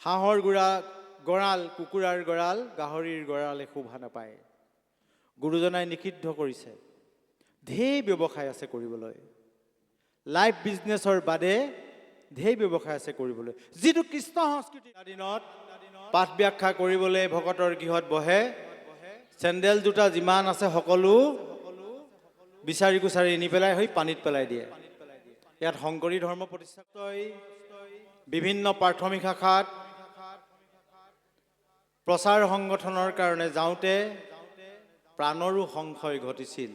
হাঁহৰ গঁৰাল, কুকুৰাৰ গঁৰাল, গাহৰিৰ গঁৰালে শোভা নাপায়। গুৰুজনাই নিষিদ্ধ কৰিছে। ঢেৰ ব্যৱসায় আছে কৰিবলৈ। লাইফ বিজনেছৰ বাদে ঢেৰ ব্যৱসায় আছে কৰিবলৈ। যিটো কৃষ্ণ সংস্কৃতিৰ দিনত পাঠ ব্যাখ্যা কৰিবলৈ ভকতৰ গৃহত বহে, চেণ্ডেল জোতা যিমান আছে সকলো বিচাৰি কুচাৰি নি পেলাই হৈ পানীত পেলাই দিয়ে। ইয়াত শংকৰী ধৰ্ম প্ৰতিষ্ঠা বিভিন্ন প্ৰাথমিক শাখাত প্ৰচাৰ সংগঠনৰ কাৰণে যাওঁতে প্ৰাণৰো সংশয় ঘটিছিল।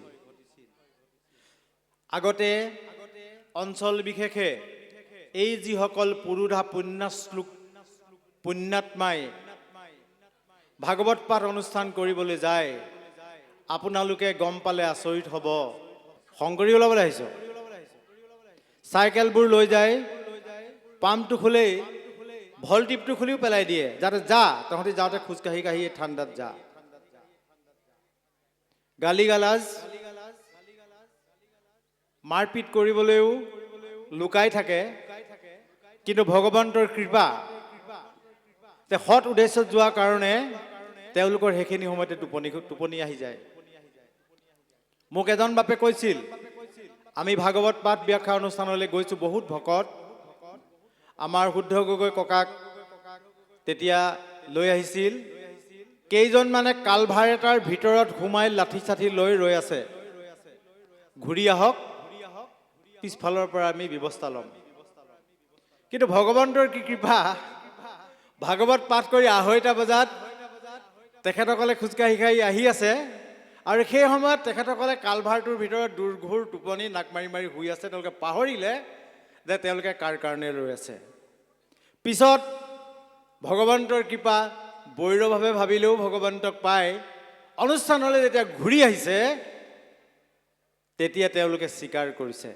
আগতে অঞ্চল বিশেষে এই যিসকল পুৰুধা পুণ্যাত্মাই ভাগৱত পাঠ অনুষ্ঠান কৰিবলৈ যায়, আপোনালোকে গম পালে আচৰিত হ'ব। শংকৰী ওলাবলৈ আহিছ, চাইকেলবোৰ লৈ যায়, পাম্পটো খোলেই, ভলটিপটো খুলিও পেলাই দিয়ে, যাতে যা তহঁতি যাওঁতে খোজকাঢ়ি কাঢ়ি ঠাণ্ডাত যা। গালি গালাজ মাৰপিট কৰিবলৈও লুকাই থাকে। কিন্তু ভগৱন্তৰ কৃপা, সৎ উদ্দেশ্যত যোৱাৰ কাৰণে তেওঁলোকৰ সেইখিনি সময়তে টোপনি আহি যায়। মোক এজন বাপে কৈছিল, আমি ভাগৱত পাঠ ব্যাখ্যা অনুষ্ঠানলৈ গৈছোঁ, বহুত ভকত, আমাৰ শুদ্ধ গগৈ ককাক তেতিয়া লৈ আহিছিল। কেইজন মানে কালভাৰ এটাৰ ভিতৰত সোমাই লাঠি চাঠি লৈ ৰৈ আছে, ঘূৰি আহক, পিছফালৰ পৰা আমি ব্যৱস্থা ল'ম। কিন্তু ভগৱন্তৰ কি কৃপা, ভাগৱত পাঠ কৰি 2:30 বজাত তেখেতসকলে খোজকাঢ়ি কাঢ়ি আহি আছে, আৰু সেই সময়ত তেখেতসকলে কালভাৰটোৰ ভিতৰত দুৰ্ঘোৰ টোপনি নাক মাৰি মাৰি শুই আছে। তেওঁলোকে পাহৰিলে যে তেওঁলোকে কাৰ কাৰণে ৰৈ আছে। পিছত ভগৱন্তৰ কৃপা, বৈৰভাৱে ভাবিলেও ভগৱন্তক পাই অনুষ্ঠানলৈ যেতিয়া ঘূৰি আহিছে, তেতিয়া তেওঁলোকে স্বীকাৰ কৰিছে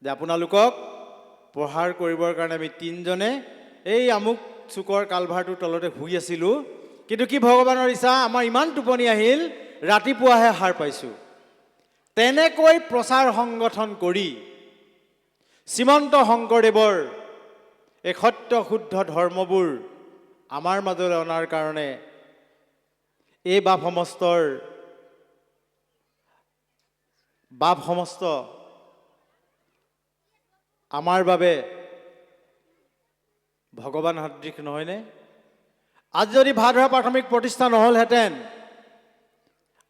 যে আপোনালোকক প্ৰহাৰ কৰিবৰ কাৰণে আমি 3জনে এই আমুক চুকৰ কালভাৰটোৰ তলতে শুই আছিলোঁ, কিন্তু কি ভগৱানৰ ইচ্ছা, আমাৰ ইমান টোপনি আহিল, ৰাতিপুৱাহে সাৰ পাইছোঁ। তেনেকৈ প্ৰচাৰ সংগঠন কৰি শ্ৰীমন্ত শংকৰদেৱৰ এই সত্য শুদ্ধ ধৰ্মবোৰ আমাৰ মাজলৈ অনাৰ কাৰণে এই বাপ সমস্ত আমাৰ বাবে ভগৱান সদৃশ নহয়নে? আজি যদি ভাদৰা প্ৰাথমিক প্ৰতিষ্ঠা নহ'লহেঁতেন,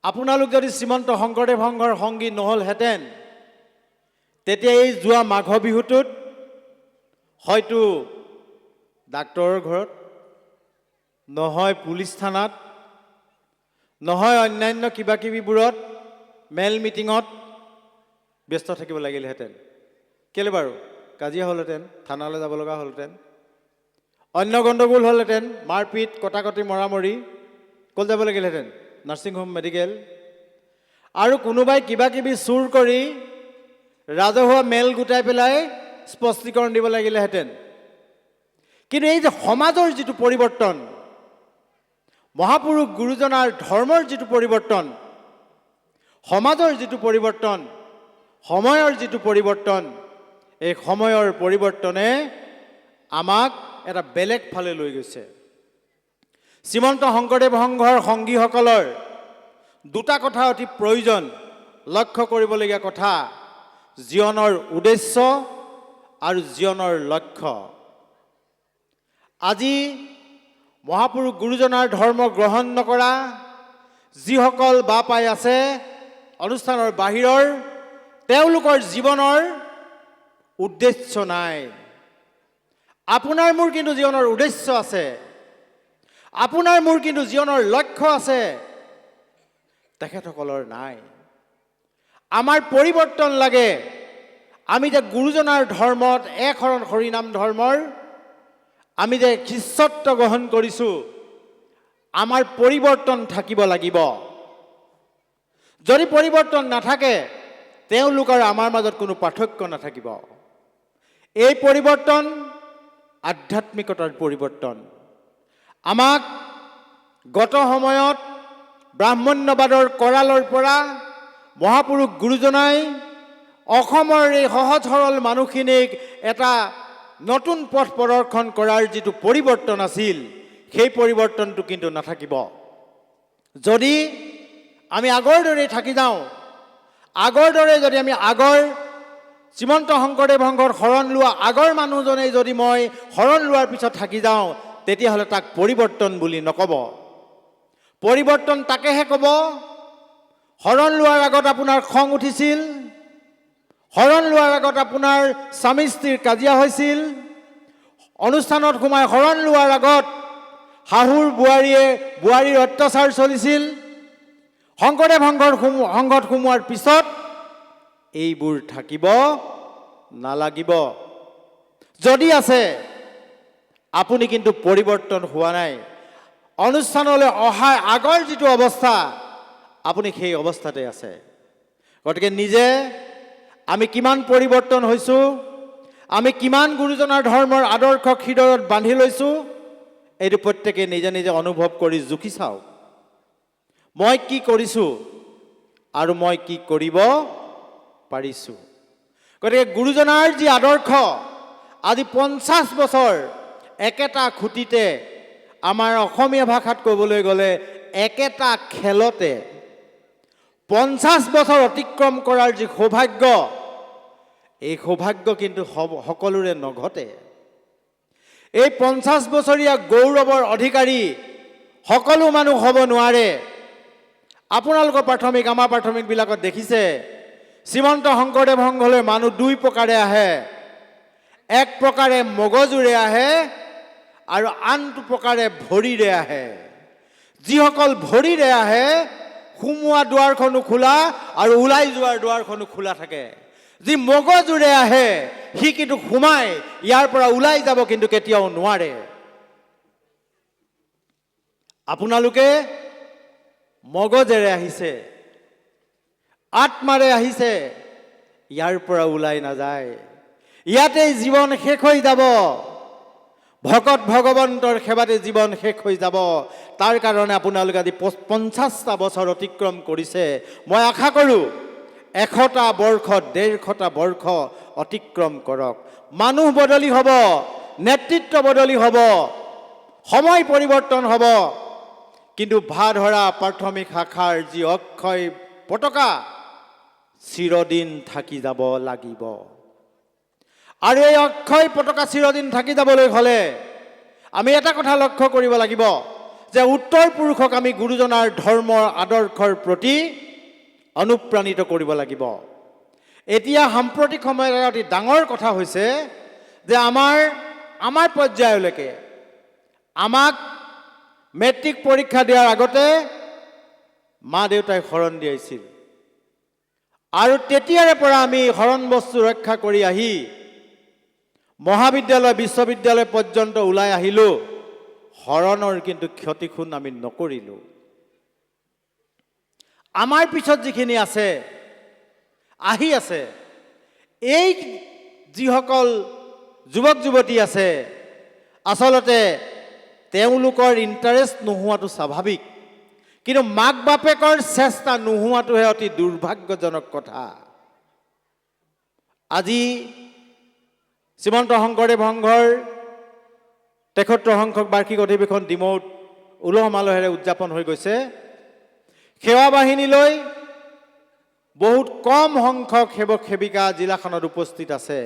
আপোনালোক যদি শ্ৰীমন্ত শংকৰদেৱ সংঘৰ সংগী নহ'লহেঁতেন, তেতিয়া এই যোৱা মাঘ বিহুটোত হয়তো ডাক্তৰৰ ঘৰত, নহয় পুলিচ থানাত, নহয় অন্যান্য কিবা কিবিবোৰত মেল মিটিঙত ব্যস্ত থাকিব লাগিলহেঁতেন। কেলে বাৰু? কাজিয়া হ'লহেঁতেন, থানালৈ যাব লগা হ'লহেঁতেন, অন্য গণ্ডগোল হ'লহেঁতেন, মাৰপিট কটাকটি মৰামৰি, ক'ত যাব লাগিলহেঁতেন? Nursing home, medical. আৰু কোনোবাই কিবা কিবি চুৰ কৰি ৰাজহুৱা মেল গোটাই পেলাই স্পষ্টীকৰণ দিব লাগিলেহেঁতেন। কিন্তু এই যে সমাজৰ যিটো পৰিৱৰ্তন, মহাপুৰুষ গুৰুজনাৰ ধৰ্মৰ যিটো পৰিৱৰ্তন, সমাজৰ যিটো পৰিৱৰ্তন, সময়ৰ যিটো পৰিৱৰ্তন, এই সময়ৰ পৰিৱৰ্তনে আমাক এটা বেলেগ ফালে লৈ গৈছে। শ্ৰীমন্ত শংকৰদেৱ সংঘৰ সংগীসকলৰ দুটা কথা অতি প্ৰয়োজন, লক্ষ্য কৰিবলগীয়া কথা: জীৱনৰ উদ্দেশ্য আৰু জীৱনৰ লক্ষ্য। আজি মহাপুৰুষ গুৰুজনাৰ ধৰ্ম গ্ৰহণ নকৰা যিসকল বাপাই আছে অনুষ্ঠানৰ বাহিৰৰ, তেওঁলোকৰ জীৱনৰ উদ্দেশ্য নাই। আপোনাৰ মোৰ কিন্তু জীৱনৰ উদ্দেশ্য আছে, আপোনাৰ মোৰ কিন্তু জীৱনৰ লক্ষ্য আছে, তেখেতসকলৰ নাই। আমাৰ পৰিৱৰ্তন লাগে। আমি যে গুৰুজনাৰ ধৰ্মত একশৰণ হৰিনাম ধৰ্মৰ আমি যে শিষ্যত্ব গ্ৰহণ কৰিছোঁ, আমাৰ পৰিৱৰ্তন থাকিব লাগিব। যদি পৰিৱৰ্তন নাথাকে, তেওঁলোকৰ আমাৰ মাজত কোনো পাৰ্থক্য নাথাকিব। এই পৰিৱৰ্তন আধ্যাত্মিকতাৰ পৰিৱৰ্তন। আমাক গত সময়ত ব্ৰাহ্মণ্যবাদৰ কৰালৰ পৰা মহাপুৰুষ গুৰুজনাই অসমৰ এই সহজ সৰল মানুহখিনিক এটা নতুন পথ প্ৰদৰ্শন কৰাৰ যিটো পৰিৱৰ্তন আছিল সেই পৰিৱৰ্তনটো কিন্তু নাথাকিব। যদি আমি আগৰ দৰে থাকি যাওঁ, আগৰ দৰে যদি আমি আগৰ শ্ৰীমন্ত শংকৰদেৱ সংঘৰ শৰণ লোৱা আগৰ মানুহজনে যদি মই শৰণ লোৱাৰ পিছত থাকি যাওঁ, তেতিয়াহ'লে তাক পৰিৱৰ্তন বুলি নক'ব। পৰিৱৰ্তন তাকেহে ক'ব, শৰণ লোৱাৰ আগত আপোনাৰ খং উঠিছিল, শৰণ লোৱাৰ আগত আপোনাৰ স্বামী স্ত্ৰীৰ কাজিয়া হৈছিল, অনুষ্ঠানত সোমাই শৰণ লোৱাৰ আগত শাহুৰ বোৱাৰীৰ অত্যাচাৰ চলিছিল, শংকৰদেৱ সংঘত সোমোৱাৰ পিছত এইবোৰ থাকিব নালাগিব। যদি আছে, আপুনি কিন্তু পৰিৱৰ্তন হোৱা নাই। অনুষ্ঠানলৈ অহাৰ আগৰ যিটো অৱস্থা, আপুনি সেই অৱস্থাতে আছে। গতিকে নিজে আমি কিমান পৰিৱৰ্তন হৈছোঁ, আমি কিমান গুৰুজনাৰ ধৰ্মৰ আদৰ্শক হৃদয়ত বান্ধি লৈছোঁ, এইটো প্ৰত্যেকে নিজে নিজে অনুভৱ কৰি জুখি চাওক। মই কি কৰিছোঁ আৰু মই কি কৰিব পাৰিছোঁ। গতিকে গুৰুজনাৰ যি আদৰ্শ, আজি 50 বছৰ একেটা খুঁটিতে, আমাৰ অসমীয়া ভাষাত ক'বলৈ গ'লে একেটা খেলতে 50 বছৰ অতিক্ৰম কৰাৰ যি সৌভাগ্য, এই সৌভাগ্য কিন্তু সকলোৰে নঘটে। এই 50 বছৰীয়া গৌৰৱৰ অধিকাৰী সকলো মানুহ হ'ব নোৱাৰে। আপোনালোকৰ আমাৰ প্ৰাথমিকবিলাকত দেখিছে, শ্ৰীমন্ত শংকৰদেৱ সংঘলৈ মানুহ দুই প্ৰকাৰে আহে। এক প্ৰকাৰে মগজুৰে আহে আৰু আনটো প্ৰকাৰে ভৰিৰে আহে। যিসকল ভৰিৰে আহে, সোমোৱা দুৱাৰখনো খোলা আৰু ওলাই যোৱাৰ দুৱাৰখনো খোলা থাকে। যি মগজুৰে আহে, সি কিন্তু সোমাই ইয়াৰ পৰা ওলাই যাব কিন্তু কেতিয়াও নোৱাৰে। আপোনালোকে মগজেৰে আহিছে, আত্মাৰে আহিছে, ইয়াৰ পৰা ওলাই নাযায়। ইয়াতেই জীৱন শেষ হৈ যাব। ভকত ভগৱন্তৰ সেৱাতে জীৱন শেষ হৈ যাব। তাৰ কাৰণে আপোনালোকে আজি 50টা বছৰ অতিক্ৰম কৰিছে। মই আশা কৰোঁ 100টা বৰ্ষ, 150টা বৰ্ষ অতিক্ৰম কৰক। মানুহ বদলি হ'ব, নেতৃত্ব বদলি হ'ব, সময় পৰিৱৰ্তন হ'ব, কিন্তু ভাধৰা প্ৰাথমিক শাখাৰ যি অক্ষয় পতাকা চিৰদিন থাকি যাব লাগিব। আৰু এই অক্ষয় পতাকা চিৰদিন থাকি যাবলৈ হ'লে আমি এটা কথা লক্ষ্য কৰিব লাগিব যে উত্তৰ পুৰুষক আমি গুৰুজনাৰ ধৰ্মৰ আদৰ্শৰ প্ৰতি অনুপ্ৰাণিত কৰিব লাগিব। এতিয়া সাম্প্ৰতিক সময়ত অতি ডাঙৰ কথা হৈছে যে আমাৰ পৰ্যায়লৈকে আমাক মেট্ৰিক পৰীক্ষা দিয়াৰ আগতে মা দেউতাই শৰণ দিয়াইছিল। আৰু তেতিয়াৰে পৰা আমি শৰণ বস্তু ৰক্ষা কৰি আহি মহাবিদ্যালয় বিশ্ববিদ্যালয় পৰ্যন্ত ওলাই আহিলোঁ। শৰণৰ কিন্তু ক্ষতিপূৰণ আমি নকৰিলোঁ। আমাৰ পিছত যিখিনি আছে, আহি আছে, এই যিসকল যুৱক যুৱতী আছে, আচলতে তেওঁলোকৰ ইণ্টাৰেষ্ট নোহোৱাটো স্বাভাৱিক, কিন্তু মাক বাপেকৰ চেষ্টা নোহোৱাটোহে অতি দুৰ্ভাগ্যজনক কথা। আজি শ্ৰীমন্ত শংকৰদেৱ সংঘৰ 73 সংখ্যক বাৰ্ষিক অধিৱেশন ডিমৌত উলহ মালহেৰে উদযাপন হৈ গৈছে। সেৱা বাহিনীলৈ বহুত কম সংখ্যক সেৱক সেৱিকা জিলাখনত উপস্থিত আছে।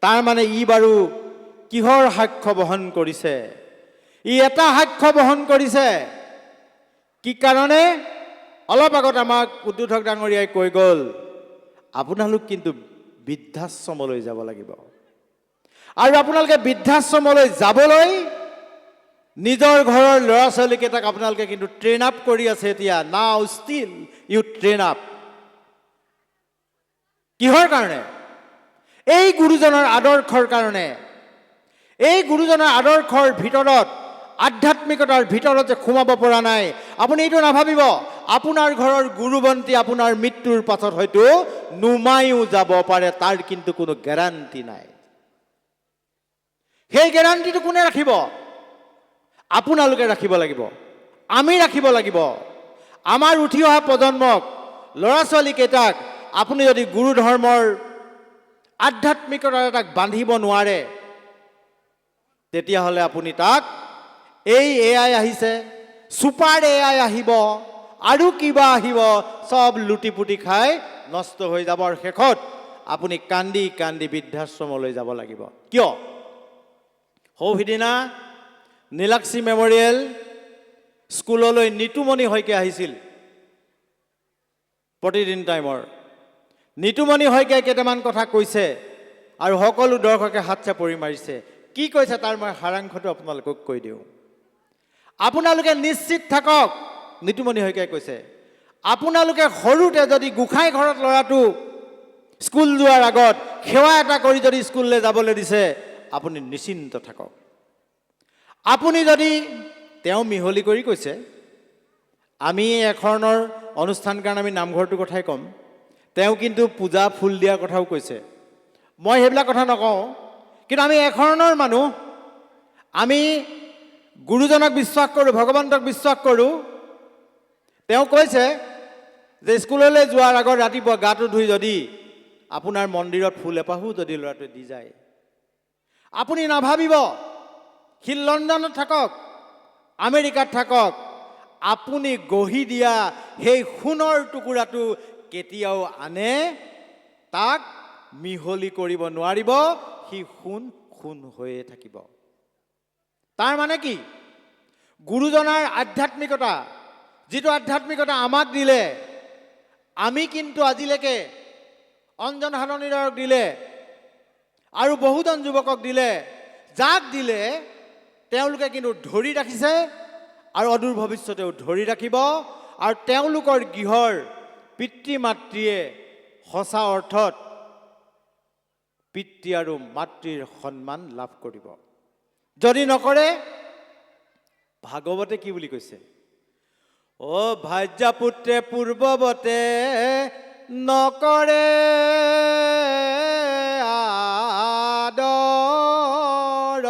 তাৰ মানে ই বাৰু কিহৰ সাক্ষ্য বহন কৰিছে? ই এটা সাক্ষ্য বহন কৰিছে। কি কাৰণে? অলপ আগত আমাক উদ্বোধক ডাঙৰীয়াই কৈ গ'ল, আপোনালোক কিন্তু বৃদ্ধাশ্ৰমলৈ যাব লাগিব। আৰু আপোনালোকে বৃদ্ধাশ্ৰমলৈ যাবলৈ নিজৰ ঘৰৰ ল'ৰা ছোৱালীকেইটাক আপোনালোকে কিন্তু ট্ৰেইন আপ কৰি আছে। এতিয়া নাও ষ্টিল ইউ ট্ৰেইন আপ। কিহৰ কাৰণে? এই গুৰুজনাৰ আদৰ্শৰ কাৰণে। এই গুৰুজনাৰ আদৰ্শৰ ভিতৰত, আধ্যাত্মিকতাৰ ভিতৰত যে সোমাব পৰা নাই, আপুনি এইটো নাভাবিব আপোনাৰ ঘৰৰ গুৰুবন্তী আপোনাৰ মৃত্যুৰ পাছত হয়তো নুমায়ো যাব পাৰে। তাৰ কিন্তু কোনো গেৰাণ্টি নাই। সেই গেৰাণ্টিটো কোনে ৰাখিব? আপোনালোকে ৰাখিব লাগিব, আমি ৰাখিব লাগিব। আমাৰ উঠি অহা প্ৰজন্মক, ল'ৰা ছোৱালীকেইটাক আপুনি যদি গুৰু ধৰ্মৰ আধ্যাত্মিকতাৰ এটাক বান্ধিব নোৱাৰে, তেতিয়াহ'লে আপুনি তাক এই AI আহিছে, ছুপাৰ AI আহিব, আৰু কিবা আহিব, চব লুটিপুটি খাই নষ্ট হৈ যাব, আৰু শেষত আপুনি কান্দি কান্দি বৃদ্ধাশ্ৰমলৈ যাব লাগিব। কিয়? সৌসিদিনা নীলাক্ষী মেমৰিয়েল স্কুললৈ নিতুমণি শইকীয়া আহিছিল প্ৰতিদিন টাইমৰ। নিতুমণি শইকীয়াই কেইটামান কথা কৈছে আৰু সকলো দৰ্শকে হাত চাপৰি মাৰিছে। কি কৈছে তাৰ মই সাৰাংশটো আপোনালোকক কৈ দিওঁ। আপোনালোকে নিশ্চিত থাকক, নিতুমণি শইকীয়াই কৈছে, আপোনালোকে সৰুতে যদি গোসাঁই ঘৰত ল'ৰাটো স্কুল যোৱাৰ আগত সেৱা এটা কৰি যদি স্কুললৈ যাবলৈ দিছে, আপুনি নিশ্চিন্ত থাকক। আপুনি যদি, তেওঁ মিহলি কৰি কৈছে, আমি এখনৰ অনুষ্ঠান কাৰণে আমি নামঘৰটোৰ কথাই ক'ম, তেওঁ কিন্তু পূজা ফুল দিয়াৰ কথাও কৈছে। মই সেইবিলাক কথা নকওঁ, কিন্তু আমি এখনৰ মানুহ, আমি গুৰুজনক বিশ্বাস কৰোঁ, ভগৱন্তক বিশ্বাস কৰোঁ। তেওঁ কৈছে যে স্কুললৈ যোৱাৰ আগত ৰাতিপুৱা গাটো ধুই যদি আপোনাৰ মন্দিৰত ফুল এপাহো যদি ল'ৰাটোৱে দি যায়, আপুনি নাভাবিব সি লণ্ডনত থাকক, আমেৰিকাত থাকক, আপুনি গঢ়ি দিয়া সেই সোণৰ টুকুৰাটো কেতিয়াও আনে তাক মিহলি কৰিব নোৱাৰিব, সি সোণ সোণ হৈয়ে থাকিব। তাৰ মানে কি? গুৰুজনাৰ আধ্যাত্মিকতা, যিটো আধ্যাত্মিকতা আমাক দিলে, আমি কিন্তু আজিলৈকে অঞ্জন হালনিদাৰক দিলে আৰু বহুজন যুৱকক দিলে, যাক দিলে তেওঁলোকে কিন্তু ধৰি ৰাখিছে আৰু অদূৰ ভৱিষ্যতেও ধৰি ৰাখিব, আৰু তেওঁলোকৰ গৃহৰ পিতৃ মাতৃয়ে সঁচা অৰ্থত পিতৃ আৰু মাতৃৰ সন্মান লাভ কৰিব। যদি নকৰে, ভাগৱতে কি বুলি কৈছে? অ ভাজ্যা পুত্ৰে পূৰ্বৱতে নকৰে আদৰ,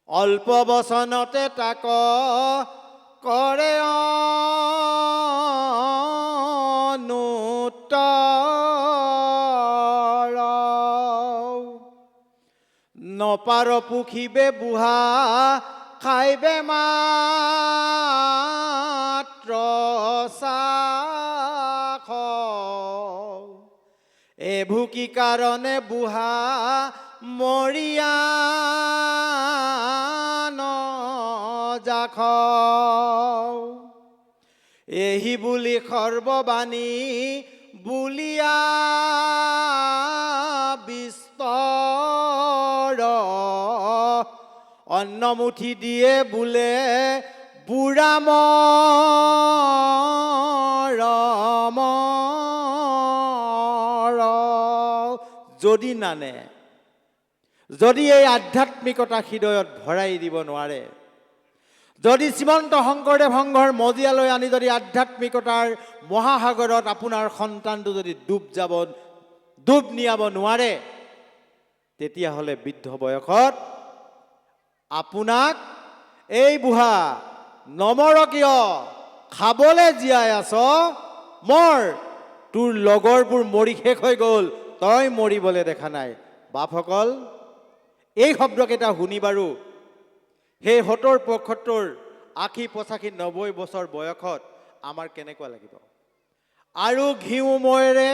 অল্প বচনতে তাক কৰে অনুত্তৰ, নপাৰ পুখিবে বুঢ়া খাইবে মাত্ৰ চাখ, এভু কি কাৰণে বুঢ়া মৰিয়া নজাখ, এহি বুলি সৰ্ববাণী বুলিয়া বিস্তৰ, অন্নমুঠি দিয়ে বোলে বুঢ়া মৰমৰ। যদি নানে, যদি এই আধ্যাত্মিকতা হৃদয়ত ভৰাই দিব নোৱাৰে, যদি শ্ৰীমন্ত শংকৰদেৱ সংঘৰ মজিয়ালৈ আনি যদি আধ্যাত্মিকতাৰ মহাসাগৰত আপোনাৰ সন্তানটো যদি ডুব নিয়াব নোৱাৰে, তেতিয়াহ'লে বৃদ্ধ বয়সত আপোনাক এই বুঢ়া নমৰ কিয়, খাবলৈ জীয়াই আছ, মৰ, তোৰ লগৰবোৰ মৰি শেষ হৈ গ'ল, তই মৰিবলৈ দেখা নাই। বাপসকল, এই শব্দকেইটা শুনি বাৰু সেই ৭০, ৭৫, ৮০, ৮৫, ৯০ বছৰ বয়সত আমাৰ কেনেকুৱা লাগিব? আৰু ঘিউ ময়েৰে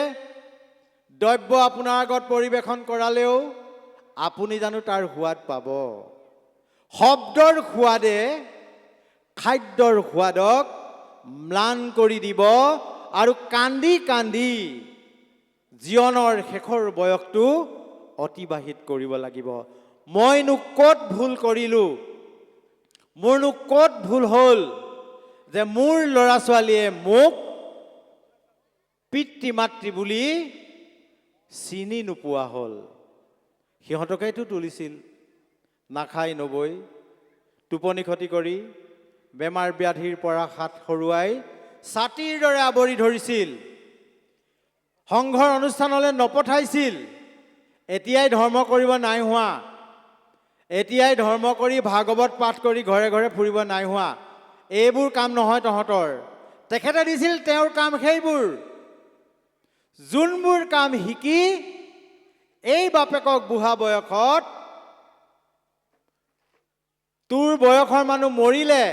দ্ৰব্য আপোনাৰ আগত পৰিৱেশন কৰালেও আপুনি জানো তাৰ সোৱাদ পাব? শব্দৰ সোৱাদে খাদ্যৰ সোৱাদক ম্লান কৰি দিব, আৰু কান্দি কান্দি জীৱনৰ শেষৰ বয়সটো অতিবাহিত কৰিব লাগিব। মইনো ক'ত ভুল কৰিলোঁ, মোৰনো ক'ত ভুল হ'ল যে মোৰ ল'ৰা ছোৱালীয়ে মোক পিতৃ মাতৃ বুলি চিনি নোপোৱা হ'ল? সিহঁতকেইতো তুলিছিল, নাখাই নবৈ, টোপনি ক্ষতি কৰি, বেমাৰ ব্যাধিৰ পৰা হাত সৰুৱাই ছাতিৰ দৰে আৱৰি ধৰিছিল, সংঘৰ অনুষ্ঠানলৈ নপঠাইছিল। এতিয়াই ধৰ্ম কৰিব নাই হোৱা, এতিয়াই ধৰ্ম কৰি ভাগৱত পাঠ কৰি ঘৰে ঘৰে ফুৰিব নাই হোৱা, এইবোৰ কাম নহয় তহঁতৰ। তেখেতে দিছিল তেওঁৰ কাম সেইবোৰ, যোনবোৰ কাম শিকি এই বাপেকক বুঢ়া বয়সত তোৰ বয়সৰ মানুহ মৰিলে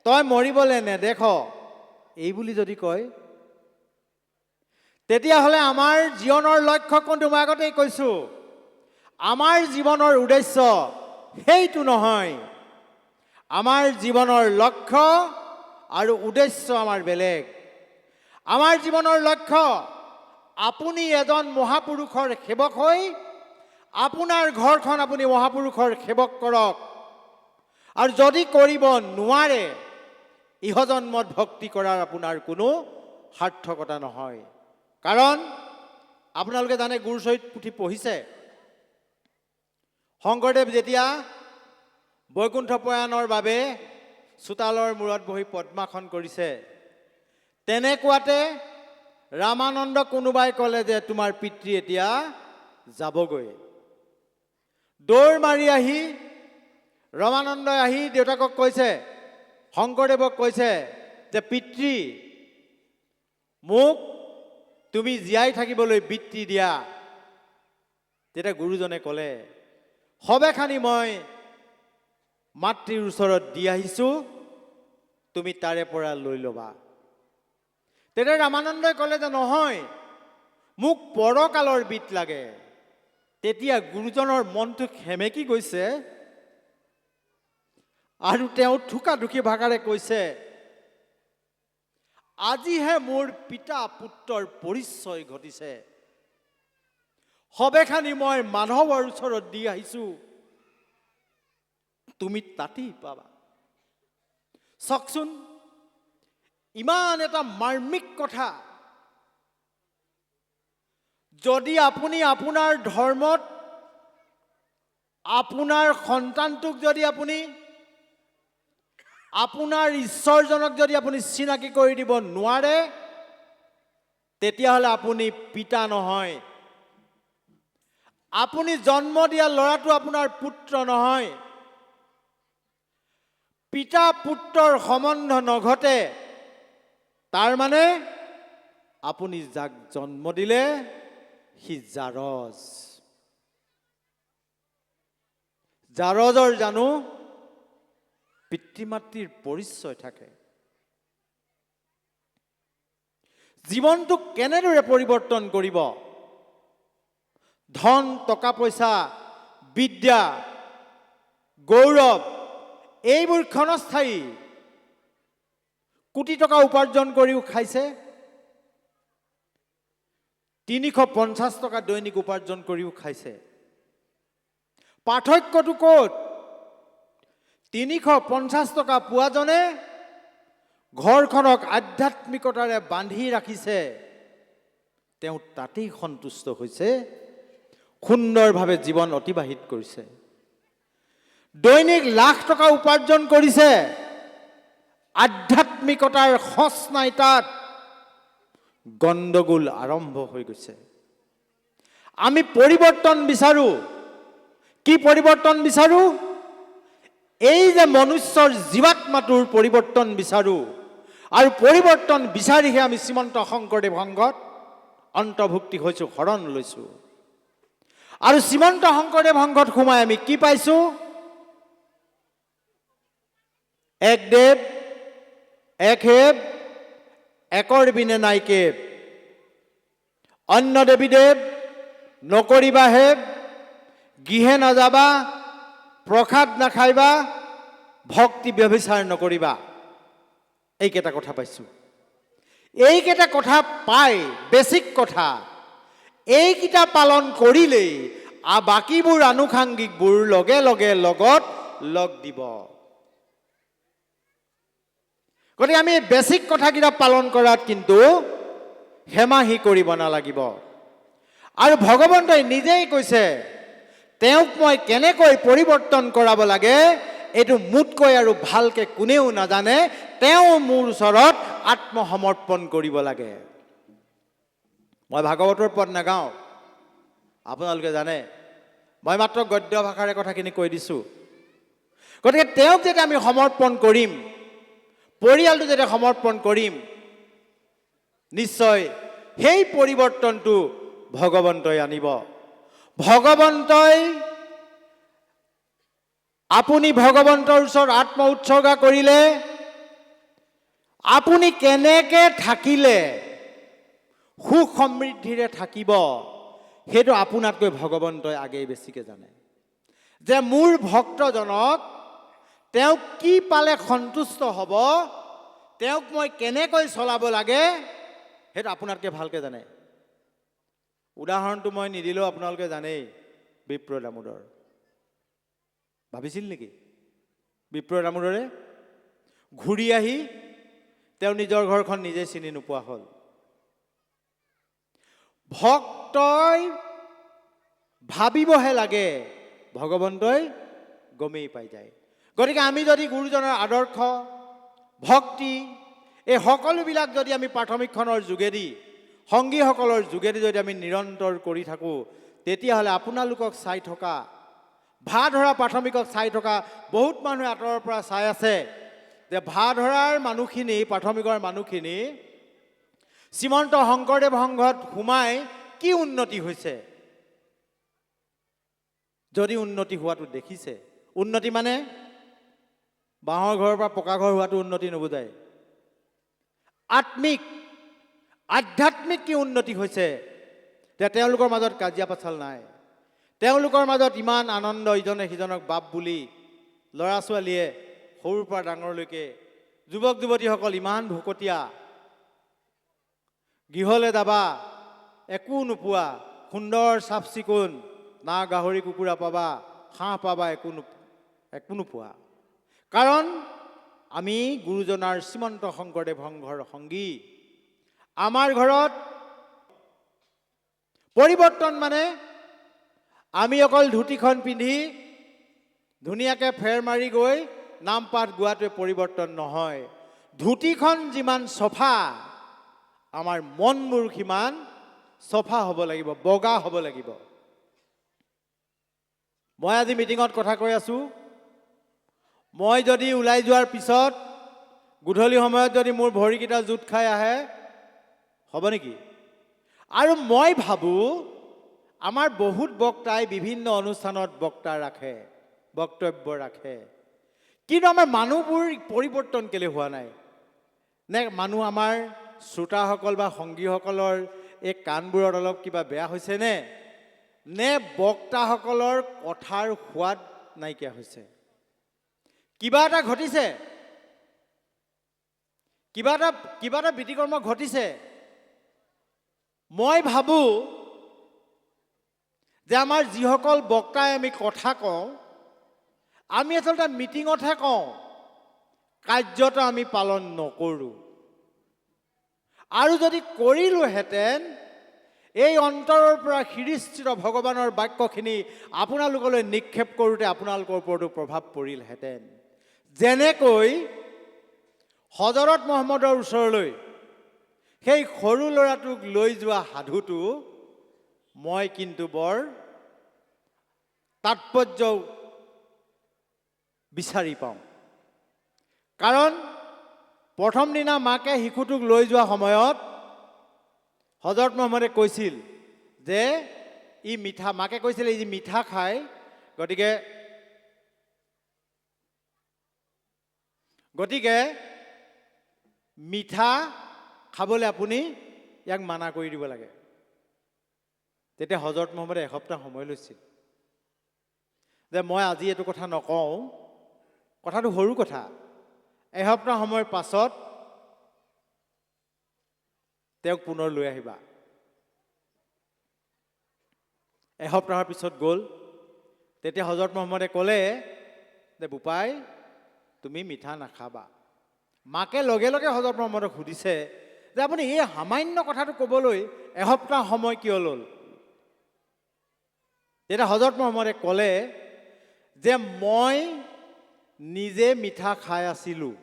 তই মৰিবলৈ নেদেখ, এই বুলি যদি কয়, তেতিয়াহ'লে আমাৰ জীৱনৰ লক্ষ্য কোনটো? মই আগতেই কৈছোঁ, আমাৰ জীৱনৰ উদ্দেশ্য সেইটো নহয়। আমাৰ জীৱনৰ লক্ষ্য আৰু উদ্দেশ্য আমাৰ বেলেগ। আমাৰ জীৱনৰ লক্ষ্য, আপুনি এজন মহাপুৰুষৰ সেৱক হৈ আপোনাৰ ঘৰখন আপুনি মহাপুৰুষৰ সেৱক কৰক। আৰু যদি কৰিব নোৱাৰে, ইহজন্মত ভক্তি কৰাৰ আপোনাৰ কোনো সাৰ্থকতা নহয়। কাৰণ আপোনালোকে জানে, গুৰুচৰিত পুথি পঢ়িছে, শংকৰদেৱ যেতিয়া বৈকুণ্ঠ প্ৰয়াণৰ বাবে চোতালৰ মূৰত বহি পদ্মাসন কৰিছে, তেনেকুৱাতে ৰামানন্দ কোনোবাই ক'লে যে তোমাৰ পিতৃ এতিয়া যাবগৈ। দৌৰ মাৰি আহি ৰামানন্দই আহি দেউতাকক কৈছে, শংকৰদেৱক কৈছে যে পিতৃ, মোক তুমি জীয়াই থাকিবলৈ বৃত্তি দিয়া। তেতিয়া গুৰুজনে ক'লে, সবেখানি মই মাতৃৰ ওচৰত দি আহিছোঁ, তুমি তাৰে পৰা লৈ ল'বা। তেতিয়া ৰামানন্দই ক'লে যে নহয়, মোক পৰকালৰ বিত লাগে। তেতিয়া গুৰুজনৰ মনটো সেমেকি গৈছে আৰু তেওঁ থোকাথুকি ভাষাৰে কৈছে, আজিহে মোৰ পিতা পুত্ৰৰ পৰিচয় ঘটিছে। সবেখানি মই মাধৱৰ ওচৰত দি আহিছোঁ, তুমি তাতেই পাবা। চাওকচোন, ইমান এটা মাৰ্মিক কথা। যদি আপুনি আপোনাৰ ধৰ্মত আপোনাৰ সন্তানটোক যদি আপুনি আপোনাৰ ঈশ্বৰজনক যদি আপুনি চিনাকি কৰি দিব নোৱাৰে, তেতিয়াহ'লে আপুনি পিতা নহয়। আপুনি জন্ম দিয়া ল'ৰাটো আপোনাৰ পুত্ৰ নহয়। পিতা পুত্ৰৰ সম্বন্ধ নঘটে, তাৰ মানে আপুনি যাক জন্ম দিলে সি জাৰজ। জাৰজৰ জানো পিতৃ মাতৃৰ পৰিচয় থাকে? জীৱনটো কেনেদৰে পৰিৱৰ্তন কৰিব? ধন, টকা পইচা, বিদ্যা, গৌৰৱ, এইবোৰ ক্ষণস্থায়ী। কোটি টকা উপাৰ্জন কৰিও খাইছে, 350 টকা দৈনিক উপাৰ্জন কৰিও খাইছে। পাৰ্থক্যটো ক'ত? 350 টকা পোৱাজনে ঘৰখনক আধ্যাত্মিকতাৰে বান্ধি ৰাখিছে, তেওঁ তাতেই সন্তুষ্ট হৈছে, সুন্দৰভাৱে জীৱন অতিবাহিত কৰিছে। দৈনিক লাখ টকা উপাৰ্জন কৰিছে, আধ্যাত্মিকতাৰ খচ নাই তাত, গণ্ডগোল আৰম্ভ হৈ গৈছে। আমি পৰিৱৰ্তন বিচাৰো। কি পৰিৱৰ্তন বিচাৰো? এই যে মনুষ্যৰ জীৱাত্মাটোৰ পৰিৱৰ্তন বিচাৰো। আৰু পৰিৱৰ্তন বিচাৰিহে আমি শ্ৰীমন্ত শংকৰদেৱ সংঘত অন্তৰ্ভুক্তি হৈছোঁ, শৰণ লৈছোঁ। আৰু শ্ৰীমন্ত শংকৰদেৱ সংঘত সোমাই আমি কি পাইছোঁ? এক দেৱ, এক হেৱ, একৰ বিনে নাই কেৱ। অন্য দেৱী দেৱ নকৰিবা হেৱ, গৃহে নাযাবা, প্ৰসাদ নাখাইবা, ভক্তি ব্যভিচাৰ নকৰিবা। এইকেইটা কথা পাইছোঁ। এইকেইটা কথা পাই, বেছিক কথা, এইকেইটা পালন কৰিলেই বাকীবোৰ আনুষাংগিকবোৰ লগে লগে লগত লগ দিব। গতিকে আমি বেছিক কথাকেইটা পালন কৰাত কিন্তু হেমাহি কৰিব নালাগিব। আৰু ভগৱন্তই নিজেই কৈছে, তেওঁক মই কেনেকৈ পৰিৱৰ্তন কৰাব লাগে এইটো মোতকৈ আৰু ভালকে কোনেও নাজানে। তেওঁ মোৰ ওচৰত আত্মসমৰ্পণ কৰিব লাগে। মই ভাগৱতৰ পদ নাগাওঁ, আপোনালোকে জানে। মই মাত্ৰ গদ্য ভাষাৰে কথাখিনি কৈ দিছোঁ। গতিকে তেওঁক যেতিয়া আমি সমৰ্পণ কৰিম, পৰিয়ালটো যেতিয়া সমৰ্পণ কৰিম, নিশ্চয় সেই পৰিৱৰ্তনটো ভগৱন্তই আনিব। ভগৱন্তই আপুনি ভগৱন্তৰ ওচৰত আত্ম উৎসৰ্গা কৰিলে আপুনি কেনেকৈ থাকিলে সুখ সমৃদ্ধিৰে থাকিব সেইটো আপোনাতকৈ ভগৱন্তই আগেই বেছিকৈ জানে। যে মোৰ ভক্তজনক তেওঁক কি পালে সন্তুষ্ট হ'ব, তেওঁক মই কেনেকৈ চলাব লাগে সেইটো আপোনাতকৈ ভালকৈ জানে। উদাহৰণটো মই নিদিলেও আপোনালোকে জানেই, বিপ্ৰ দামোদৰ। ভাবিছিল নেকি বিপ্ৰ দামোদৰে ঘূৰি আহি তেওঁ নিজৰ ঘৰখন নিজে চিনি নোপোৱা হ'ল? ভক্তই ভাবিবহে লাগে, ভগৱন্তই গমেই পাই যায়। গতিকে আমি যদি গুৰুজনৰ আদৰ্শ, ভক্তি এই সকলোবিলাক যদি আমি প্ৰাথমিকখনৰ যোগেদি, সংগীসকলৰ যোগেদি যদি আমি নিৰন্তৰ কৰি থাকোঁ, তেতিয়াহ'লে আপোনালোকক চাই থকা, ভাধৰা প্ৰাথমিকক চাই থকা বহুত মানুহে আঁতৰৰ পৰা চাই আছে যে ভাধৰাৰ মানুহখিনি, প্ৰাথমিকৰ মানুহখিনি শ্ৰীমন্ত শংকৰদেৱ সংঘত সোমাই কি উন্নতি হৈছে? যদি উন্নতি হোৱাটো দেখিছে, উন্নতি মানে বাঁহৰ ঘৰৰ পৰা পকা ঘৰ হোৱাটো উন্নতি নুবুজায়। আধ্যাত্মিক কি উন্নতি হৈছে? যে তেওঁলোকৰ মাজত কাজিয়া পাচাল নাই, তেওঁলোকৰ মাজত ইমান আনন্দ, ইজনে সিজনক বাপ বুলি, ল'ৰা ছোৱালীয়ে সৰুৰ পৰা ডাঙৰলৈকে, যুৱক যুৱতীসকল ইমান ভকতীয়া, গৃহলৈ যাবা একো নোপোৱা, সুন্দৰ চাফ চিকুণ, না গাহৰি কুকুৰা পাবা, হাঁহ পাবা, একো নোপোৱা। কাৰণ আমি গুৰুজনাৰ শ্ৰীমন্ত শংকৰদেৱ সংঘৰ সংগী। আমাৰ ঘৰত পৰিৱৰ্তন মানে আমি অকল ধুতিখন পিন্ধি ধুনীয়াকৈ ফেৰ মাৰি গৈ নাম পাঠ গোৱাটোৱে পৰিৱৰ্তন নহয়। ধুতিখন যিমান চফা, আমাৰ মনবোৰ সিমান চফা হ'ব লাগিব, বগা হ'ব লাগিব। মই আজি মিটিঙত কথা কৈ আছোঁ, মই যদি ওলাই যোৱাৰ পিছত গধূলি সময়ত যদি মোৰ ভৰিকেইটা জোঁট খাই আহে, হ'ব নেকি? আৰু মই ভাবোঁ আমাৰ বহুত বক্তাই বিভিন্ন অনুষ্ঠানত বক্তব্য ৰাখে, কিন্তু আমাৰ মানুহবোৰ পৰিৱৰ্তন কেলৈ হোৱা নাই? নে মানুহ আমাৰ শ্ৰোতাসকল বা সংগীসকলৰ এই কাণবোৰত অলপ কিবা বেয়া হৈছে নে বক্তাসকলৰ কথাৰ সোৱাদ নাইকিয়া হৈছে? কিবা এটা ঘটিছে, কিবা এটা বিধিকৰ্ম ঘটিছে। মই ভাবোঁ যে আমাৰ যিসকল বক্তাই আমি কথা কওঁ, আমি আচলতে মিটিঙতহে কওঁ, কাৰ্যত আমি পালন নকৰোঁ। আৰু যদি কৰিলোহেঁতেন, এই অন্তৰৰ পৰা শিৰিষ্ঠিত ভগৱানৰ বাক্যখিনি আপোনালোকলৈ নিক্ষেপ কৰোঁতে আপোনালোকৰ ওপৰতো প্ৰভাৱ পৰিলহেঁতেন। যেনেকৈ হজৰত মহম্মদৰ ওচৰলৈ সেই সৰু ল'ৰাটোক লৈ যোৱা সাধুটো মই কিন্তু বৰ তাৎপৰ্য বিচাৰি পাওঁ। কাৰণ প্ৰথম দিনা মাকে শিশুটোক লৈ যোৱা সময়ত হজৰত মহম্মদে কৈছিল যে ই মিঠা, মাকে কৈছিল ই মিঠা খায়, গতিকে মিঠা খাবলৈ আপুনি ইয়াক মানা কৰি দিব লাগে। তেতিয়া হজৰত মহম্মদে এসপ্তাহ সময় লৈছিল যে মই আজি এইটো কথা নকওঁ, কথাটো সৰু কথা, এসপ্তাহ সময়ৰ পাছত তেওঁক পুনৰ লৈ আহিবা। এসপ্তাহৰ পিছত গ'ল। তেতিয়া হজৰত মহম্মদে ক'লে যে বোপাই তুমি মিঠা নাখাবা। মাকে লগে লগে হজৰত মহম্মদক সুধিছে যে আপুনি এই সামান্য কথাটো ক'বলৈ এসপ্তাহ সময় কিয় ল'ল? তেতিয়া হজৰত মহম্মদে ক'লে যে মই নিজে মিঠা খাই আছিলোঁ,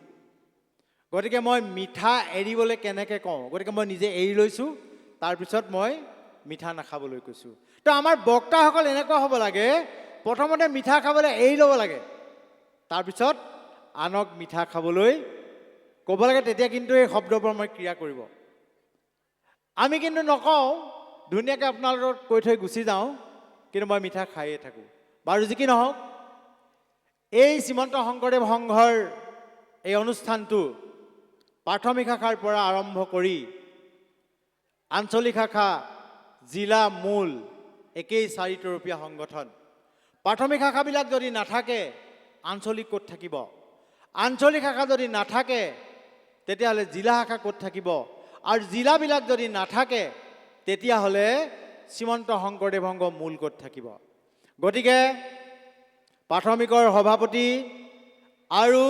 গতিকে মই মিঠা এৰিবলৈ কেনেকৈ কওঁ, গতিকে মই নিজে এৰি লৈছোঁ, তাৰপিছত মই মিঠা নাখাবলৈ কৈছোঁ। তো আমাৰ বক্তাসকল এনেকুৱা হ'ব লাগে, প্ৰথমতে মিঠা খাবলৈ এৰি ল'ব লাগে, তাৰপিছত আনক মিঠা খাবলৈ ক'ব লাগে। তেতিয়া কিন্তু এই শব্দবোৰ মই ক্ৰিয়া কৰিব। আমি কিন্তু নকওঁ, ধুনীয়াকৈ আপোনালোকক কৈ থৈ গুচি যাওঁ কিন্তু মই মিঠা খায়ে থাকোঁ। বাৰু যি কি নহওক, এই শ্ৰীমন্ত শংকৰদেৱ সংঘৰ এই অনুষ্ঠানটো প্ৰাথমিক শাখাৰ পৰা আৰম্ভ কৰি আঞ্চলিক শাখা, জিলা, মূল একেই 4 তৰপীয়া সংগঠন। প্ৰাথমিক শাখাবিলাক যদি নাথাকে আঞ্চলিক ক'ত থাকিব? আঞ্চলিক শাখা যদি নাথাকে তেতিয়াহ'লে জিলা শাখা ক'ত থাকিব? আৰু জিলাবিলাক যদি নাথাকে তেতিয়াহ'লে শ্ৰীমন্ত শংকৰদেৱ সংঘ মূল ক'ত থাকিব? গতিকে প্ৰাথমিকৰ সভাপতি আৰু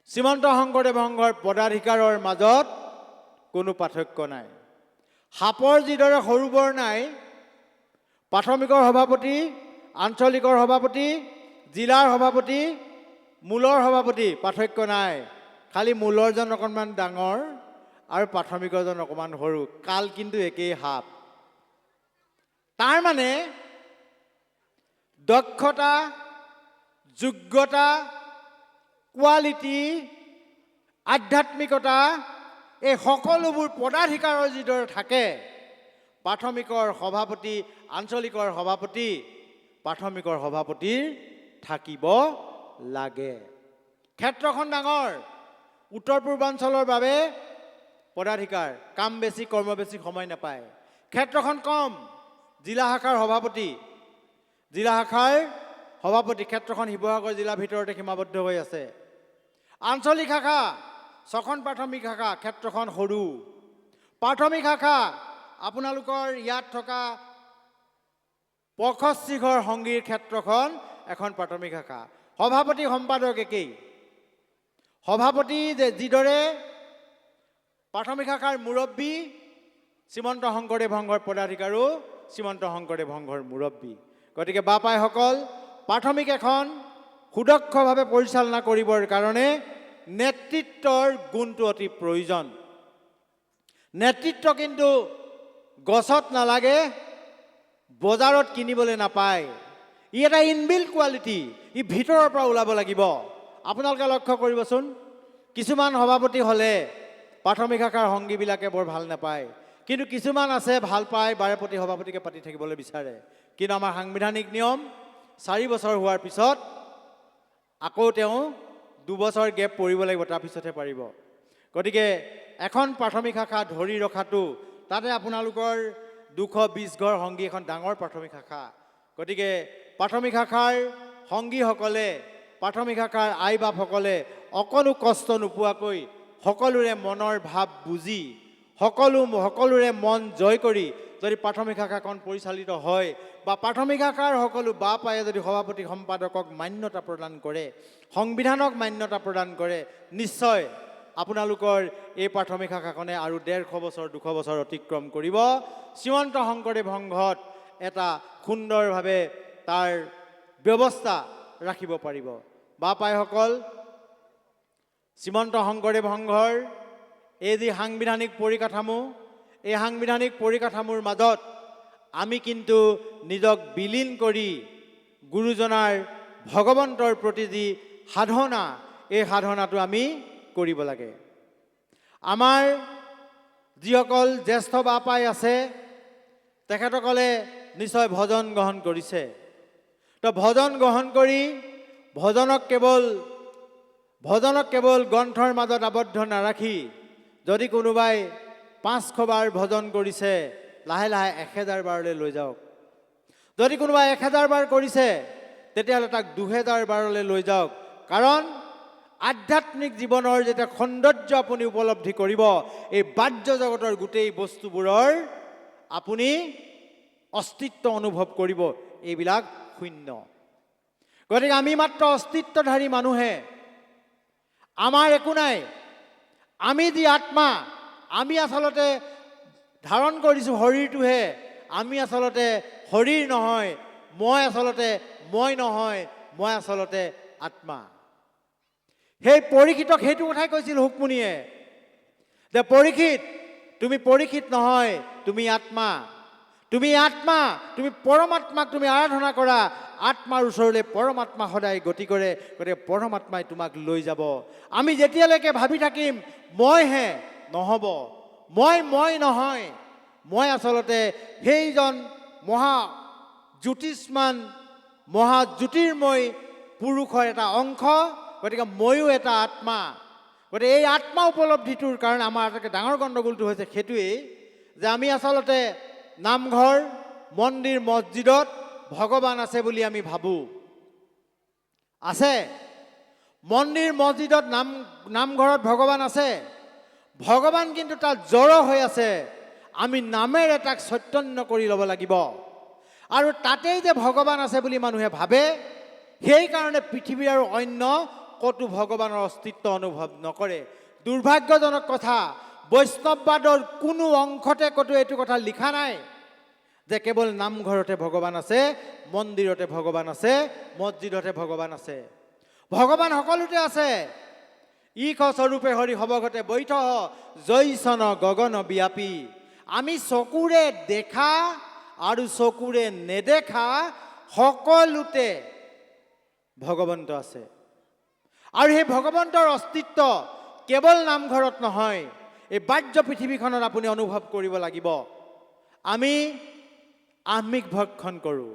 শ্ৰীমন্ত শংকৰদেৱ সংঘৰ পদাধিকাৰৰ মাজত কোনো পাৰ্থক্য নাই। সাপৰ যিদৰে সৰু বৰ নাই, প্ৰাথমিকৰ সভাপতি, আঞ্চলিকৰ সভাপতি, জিলাৰ সভাপতি, মূলৰ সভাপতি পাৰ্থক্য নাই। খালি মূলৰজন অকণমান ডাঙৰ আৰু প্ৰাথমিকৰজন অকণমান সৰু, কাল কিন্তু একেই সাপ। তাৰ মানে দক্ষতা, যোগ্যতা, কোৱালিটি, আধ্যাত্মিকতা এই সকলোবোৰ পদাধিকাৰৰ যিদৰে থাকে, প্ৰাথমিকৰ সভাপতি, আঞ্চলিকৰ সভাপতি, প্ৰাথমিকৰ সভাপতিৰ থাকিব লাগে। ক্ষেত্ৰখন ডাঙৰ, উত্তৰ পূৰ্বাঞ্চলৰ বাবে পদাধিকাৰ, কাম বেছি, কৰ্ম বেছি, সময় নাপায়। ক্ষেত্ৰখন কম, জিলা শাখাৰ সভাপতি, জিলা শাখাৰ সভাপতি, ক্ষেত্ৰখন শিৱসাগৰ জিলাৰ ভিতৰতে সীমাবদ্ধ হৈ আছে। আঞ্চলিক শাখা 6খন প্ৰাথমিক শাখা, ক্ষেত্ৰখন সৰু। প্ৰাথমিক শাখা আপোনালোকৰ ইয়াত থকা 65 ঘৰ সংগীৰ ক্ষেত্ৰখন এখন প্ৰাথমিক শাখা। সভাপতি সম্পাদক একেই। সভাপতি যিদৰে প্ৰাথমিক শাখাৰ মুৰব্বী, শ্ৰীমন্ত শংকৰদেৱ সংঘৰ পদাধিকাৰো শ্ৰীমন্ত শংকৰদেৱ সংঘৰ মুৰব্বী। গতিকে বাপাইসকল, প্ৰাথমিক এখন সুদক্ষভাৱে পৰিচালনা কৰিবৰ কাৰণে নেতৃত্বৰ গুণটো অতি প্ৰয়োজন। নেতৃত্ব কিন্তু গছত নালাগে, বজাৰত কিনিবলৈ নাপায়। ই এটা ইনবিল্ট কোৱালিটি, ই ভিতৰৰ পৰা ওলাব লাগিব। আপোনালোকে লক্ষ্য কৰিবচোন, কিছুমান সভাপতি হ'লে প্ৰাথমিক শাখাৰ সংগীবিলাকে বৰ ভাল নাপায়, কিন্তু কিছুমান আছে ভাল পায়, বাৰে প্ৰতি সভাপতিকে পাতি থাকিবলৈ বিচাৰে। কিন্তু আমাৰ সাংবিধানিক নিয়ম 4 বছৰ হোৱাৰ পিছত আকৌ তেওঁ 2 বছৰ গেপ পৰিব লাগিব, তাৰপিছতহে পাৰিব। গতিকে এখন প্ৰাথমিক শাখা ধৰি ৰখাটো, তাতে আপোনালোকৰ 220 ঘৰ সংগী এখন ডাঙৰ প্ৰাথমিক শাখা। গতিকে প্ৰাথমিক শাখাৰ সংগীসকলে, প্ৰাথমিক শাখাৰ আই বাপসকলে অকণো কষ্ট নোপোৱাকৈ সকলোৰে মনৰ ভাৱ বুজি, সকলোৰে মন জয় কৰি যদি প্ৰাথমিক শাখাখন পৰিচালিত হয়, বা প্ৰাথমিক শাখাৰ সকলো বাপায়ে যদি সভাপতি সম্পাদকক মান্যতা প্ৰদান কৰে, সংবিধানক মান্যতা প্ৰদান কৰে, নিশ্চয় আপোনালোকৰ এই প্ৰাথমিক শাখাখনে আৰু 150 বছৰ 200 বছৰ অতিক্ৰম কৰিব। শ্ৰীমন্ত শংকৰদেৱ সংঘত এটা সুন্দৰভাৱে তাৰ ব্যৱস্থা ৰাখিব পাৰিব। বাপাইসকল, শ্ৰীমন্ত শংকৰদেৱ সংঘৰ এই যি সাংবিধানিক পৰিকাঠামো, এই সাংবিধানিক পৰিকাঠামোৰ মাজত আমি কিন্তু নিজক বিলীন কৰি গুৰুজনাৰ ভগৱন্তৰ প্ৰতি যি সাধনা, এই সাধনাটো আমি কৰিব লাগে। আমাৰ যিসকল জ্যেষ্ঠ বাপাই আছে তেখেতসকলে নিশ্চয় ভজন গ্ৰহণ কৰিছে। তো ভজন গ্ৰহণ কৰি ভজনক কেৱল গ্ৰন্থৰ মাজত আবদ্ধ নাৰাখি, যদি কোনোবাই 500 বাৰ ভজন কৰিছে, লাহে লাহে 1000 বাৰলৈ লৈ যাওক। যদি কোনোবাই 1000 বাৰ কৰিছে তেতিয়াহ'লে তাক 2000 বাৰলৈ লৈ যাওক। কাৰণ আধ্যাত্মিক জীৱনৰ যেতিয়া সৌন্দৰ্য আপুনি উপলব্ধি কৰিব, এই বাহ্য জগতৰ গোটেই বস্তুবোৰৰ আপুনি অস্তিত্ব অনুভৱ কৰিব, এইবিলাক শূন্য। গতিকে আমি মাত্ৰ অস্তিত্বধাৰী মানুহে, আমাৰ একো নাই। আমি যি আত্মা, আমি আচলতে ধাৰণ কৰিছোঁ শৰীৰটোহে, আমি আচলতে শৰীৰ নহয়, মই আচলতে আত্মা। সেই পৰীক্ষিতক সেইটো কথাই কৈছিল হুকমুনিয়ে, যে পৰীক্ষিত, তুমি পৰীক্ষিত নহয়, তুমি আত্মা। তুমি আত্মা, তুমি পৰমাত্মাক তুমি আৰাধনা কৰা। আত্মাৰ ওচৰলৈ পৰমাত্মা সদায় গতি কৰে, গতিকে পৰমাত্মাই তোমাক লৈ যাব। আমি যেতিয়ালৈকে ভাবি থাকিম মইহে, নহ'ব। মই নহয়, মই আচলতে সেইজন মহা জ্যোতিষ্মান মহা জ্যোতিৰ্ময় পুৰুষৰ এটা অংশ, গতিকে ময়ো এটা আত্মা। গতিকে এই আত্মা উপলব্ধিটোৰ কাৰণে আমাৰ আটাইতকৈ ডাঙৰ গণ্ডগোলটো হৈছে সেইটোৱেই যে আমি আচলতে নামঘৰ, মন্দিৰ, মছজিদত ভগৱান আছে বুলি আমি ভাবোঁ। আছে, মন্দিৰ মছজিদত নামঘৰত ভগৱান আছে। ভগৱান কিন্তু তাত জড় হৈ আছে। আমি নামেৰে তাক চৈতন্য কৰি ল'ব লাগিব। আৰু তাতেই যে ভগৱান আছে বুলি মানুহে ভাবে, সেইকাৰণে পৃথিৱীৰ আৰু অন্য ক'তো ভগৱানৰ অস্তিত্ব অনুভৱ নকৰে। দুৰ্ভাগ্যজনক কথা, বৈষ্ণৱবাদৰ কোনো অংশতে ক'তো এইটো কথা লিখা নাই যে কেৱল নামঘৰতে ভগৱান আছে, মন্দিৰতে ভগৱান আছে, মছজিদতে ভগৱান আছে। ভগৱান সকলোতে আছে। ঈশ স্বৰূপে হৰি সবগতে বৈঠ জৈচন গগন ব্যাপী। আমি চকুৰে দেখা আৰু চকুৰে নেদেখা সকলোতে ভগৱন্ত আছে। আৰু সেই ভগৱন্তৰ অস্তিত্ব কেৱল নামঘৰত নহয়, এই বাহ্য পৃথিৱীখনত আপুনি অনুভৱ কৰিব লাগিব। আমি আহ্মিক ভক্ষণ কৰোঁ।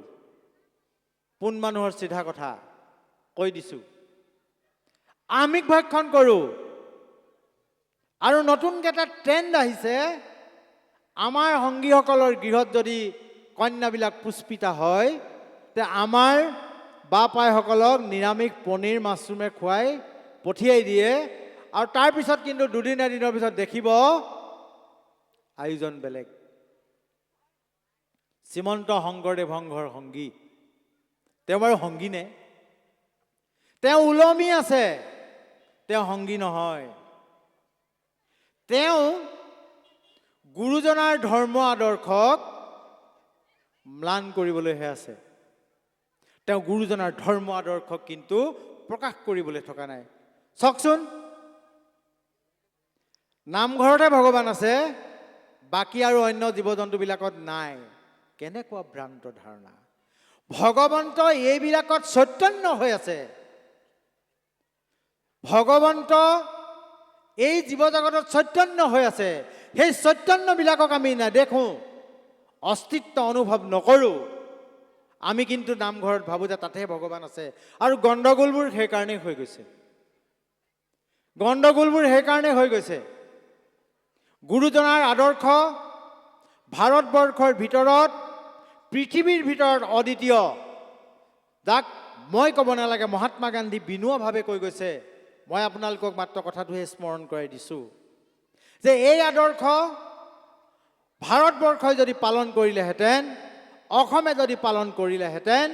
পোন মানুহৰ চিধা কথা কৈ দিছোঁ, আহ্মিক ভক্ষণ কৰোঁ। আৰু নতুনকৈ এটা ট্ৰেণ্ড আহিছে, আমাৰ সংগীসকলৰ গৃহত যদি কন্যাবিলাক পুষ্পিতা হয়, তে আমাৰ বাপাইসকলক নিৰামিষ পনীৰ মাছৰুমে খুৱাই পঠিয়াই দিয়ে। আৰু তাৰপিছত কিন্তু দুদিন এদিনৰ পিছত দেখিব আয়োজন বেলেগ। শ্ৰীমন্ত শংকৰদেৱ সংঘৰ সংগী, তেওঁ বাৰু সংগী নে? তেওঁ ওলমি আছে, তেওঁ সংগী নহয়। তেওঁ গুৰুজনাৰ ধৰ্ম আদৰ্শক ম্লান কৰিবলৈহে আছে। তেওঁ গুৰুজনাৰ ধৰ্ম আদৰ্শক কিন্তু প্ৰকাশ কৰিবলৈ থকা নাই। চাওকচোন, নামঘৰতে ভগৱান আছে, বাকী আৰু অন্য জীৱ জন্তুবিলাকত নাই। কেনেকুৱা ভ্ৰান্ত ধাৰণা! ভগৱন্ত এইবিলাকত চৈতন্য হৈ আছে। ভগৱন্ত এই জীৱ জগতত চৈতন্য হৈ আছে। সেই চৈতন্যবিলাকক আমি নেদেখোঁ, অস্তিত্ব অনুভৱ নকৰোঁ। আমি কিন্তু নামঘৰত ভাবোঁ যে তাতেহে ভগৱান আছে। আৰু গণ্ডগোলবোৰ সেইকাৰণেই হৈ গৈছে। গণ্ডগোলবোৰ সেইকাৰণে হৈ গৈছে। গুৰুজনাৰ আদৰ্শ ভাৰতবৰ্ষৰ ভিতৰত, পৃথিৱীৰ ভিতৰত অদ্বিতীয়। যাক মই ক'ব নালাগে, মহাত্মা গান্ধী বিনুৱাভাৱে কৈ গৈছে। মই আপোনালোকক মাত্ৰ কথাটোহে স্মৰণ কৰাই দিছোঁ যে এই আদৰ্শ ভাৰতবৰ্ষই যদি পালন কৰিলেহেঁতেন, অসমে যদি পালন কৰিলেহেঁতেন,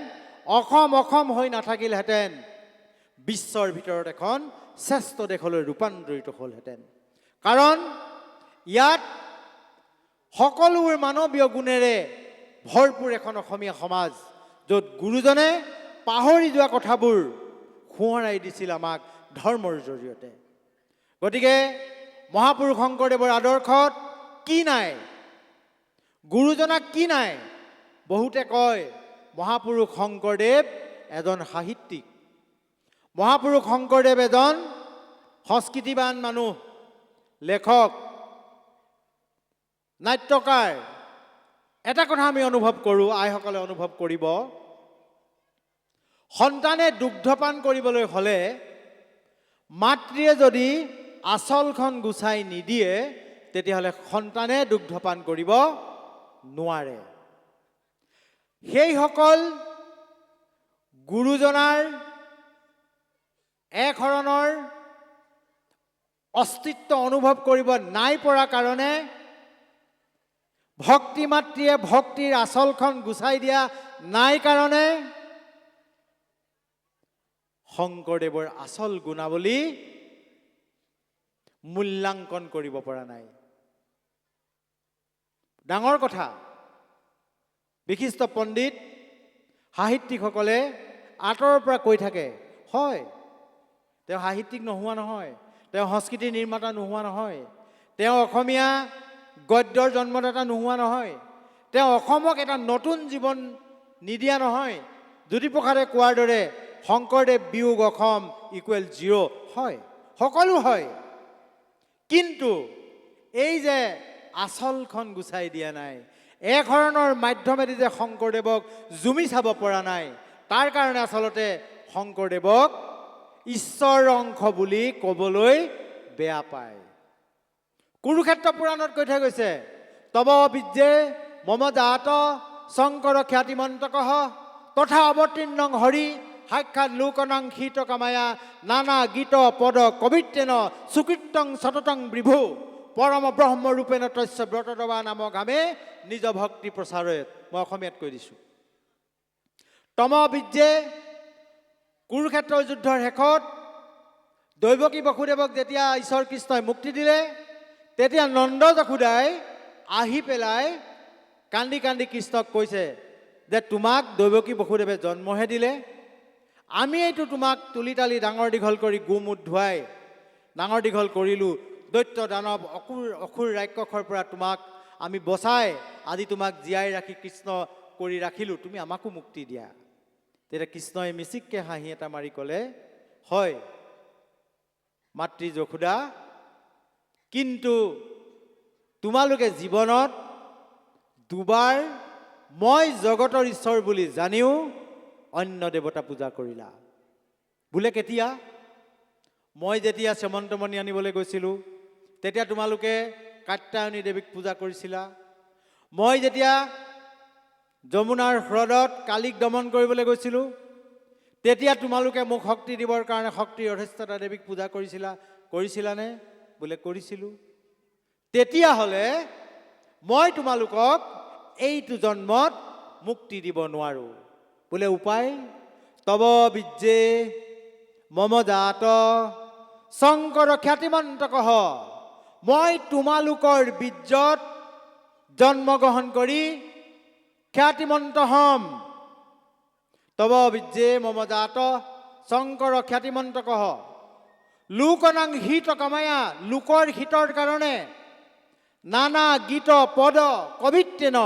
অসম হৈ নাথাকিলহেঁতেন, বিশ্বৰ ভিতৰত এখন শ্ৰেষ্ঠ দেশলৈ ৰূপান্তৰিত হ'লহেঁতেন। কাৰণ ইয়াত সকলোবোৰ মানৱীয় গুণেৰে ভৰপূৰ এখন অসমীয়া সমাজ, য'ত গুৰুজনে পাহৰি যোৱা কথাবোৰ সোঁৱৰাই দিছিল আমাক ধৰ্মৰ জৰিয়তে। গতিকে মহাপুৰুষ শংকৰদেৱৰ আদৰ্শত কি নাই? গুৰুজনাক কি নাই? বহুতে কয় মহাপুৰুষ শংকৰদেৱ এজন সাহিত্যিক, মহাপুৰুষ শংকৰদেৱ এজন সংস্কৃতিবান মানুহ, লেখক, নাট্যকাৰ। এটা কথা আমি অনুভৱ কৰোঁ, আইসকলে অনুভৱ কৰিব, সন্তানে দুগ্ধপান কৰিবলৈ হ'লে মাতৃয়ে যদি আঁচলখন গুচাই নিদিয়ে, তেতিয়াহ'লে সন্তানে দুগ্ধপান কৰিব নোৱাৰে। সেইসকল গুৰুজনাৰ একধৰণৰ অস্তিত্ব অনুভৱ কৰিব নাই পৰা কাৰণে, ভক্তি মাতৃয়ে ভক্তিৰ আঁচলখন গুচাই দিয়া নাই কাৰণে শংকৰদেৱৰ আচল গুণাৱলী মূল্যাংকন কৰিব পৰা নাই। ডাঙৰ কথা। বিশিষ্ট পণ্ডিত সাহিত্যিকসকলে আঁতৰৰ পৰা কৈ থাকে, হয়, তেওঁ সাহিত্যিক নোহোৱা নহয়, তেওঁ সংস্কৃতিৰ নিৰ্মাতা নোহোৱা নহয়, তেওঁ অসমীয়া গদ্যৰ জন্মদাতা নোহোৱা নহয়, তেওঁ অসমক এটা নতুন জীৱন নিদিয়া নহয়। জ্যোতিপ্ৰসাদে কোৱাৰ দৰে শংকৰদেৱ বিয়োগ অসম ইকুৱেল 0, হয়, সকলো হয়। কিন্তু এই যে আঁচলখন গুচাই দিয়া নাই, এধৰণৰ মাধ্যমেদি যে শংকৰদেৱক জুমি চাব পৰা নাই, তাৰ কাৰণে আচলতে শংকৰদেৱক ঈশ্বৰৰ অংশ বুলি ক'বলৈ বেয়া পায়। কুৰুক্ষেত্ৰ পুৰাণত কৈ থৈ গৈছে, তব বিদ্যে মম জাত শংকৰ খ্যাতিমন্তকঃ তথা অৱতীৰ্ণং হৰি সাক্ষাৎ লোকনাং শীত কামায়া নানা গীত পদ কবিত্তেন সুকীৰ্তং সততং বিভু পৰম ব্ৰহ্মৰূপেণ তস্য ব্ৰতদবা নাম গামে নিজ ভক্তি প্ৰচাৰয়ত। মই অসমীয়াত কৈ দিছোঁ। তম বিদ্যে কুৰুক্ষেত্ৰৰ যুদ্ধৰ শেষত দৈৱকী বসুদেৱক যেতিয়া ঈশ্বৰ কৃষ্ণই মুক্তি দিলে, তেতিয়া নন্দ যশোদাই আহি পেলাই কান্দি কান্দি কৃষ্ণক কৈছে যে তোমাক দৈৱকী বসুদেৱে জন্মহে দিলে, আমি এইটো তোমাক তুলি তালি ডাঙৰ দীঘল কৰি গোমুত ধুৱাই ডাঙৰ দীঘল কৰিলোঁ, দৈত্য দানৱ অসুৰ ৰাক্ষসৰ পৰা তোমাক আমি বচাই আজি তোমাক জীয়াই ৰাখি কৃষ্ণ কৰি ৰাখিলোঁ, তুমি আমাকো মুক্তি দিয়া। তেতিয়া কৃষ্ণই মিচিককৈ হাঁহি এটা মাৰি ক'লে, হয় মাতৃ যশোদা, কিন্তু তোমালোকে জীৱনত দুবাৰ মই জগতৰ ঈশ্বৰ বুলি জানিও অন্য দেৱতা পূজা কৰিলা। বোলে কেতিয়া? মই যেতিয়া শ্যামন্তমণি আনিবলৈ গৈছিলোঁ তেতিয়া তোমালোকে কাত্যায়নী দেৱীক পূজা কৰিছিলা। মই যেতিয়া যমুনাৰ হ্ৰদত কালিক দমন কৰিবলৈ গৈছিলোঁ তেতিয়া তোমালোকে মোক শক্তি দিবৰ কাৰণে শক্তিৰ অধিষ্ঠাতা দেৱীক পূজা কৰিছিলানে? বোলে কৰিছিলোঁ। তেতিয়াহ'লে মই তোমালোকক এইটো জন্মত মুক্তি দিব নোৱাৰোঁ। বোলে উপায়? তব বিদ্যে মম জাত শংকৰ খ্যাতিমন্তকঃ, মই তোমালোকৰ বীৰ্যত জন্মগ্ৰহণ কৰি খ্যাতিমন্ত হ'ম। তব বিদ্যে মম জাত শংকৰ খ্যাতিমন্তকঃ লোকনাং হিত কামায়া, লোকৰ হিতৰ কাৰণে নানা গীত পদ কবিত্তেন,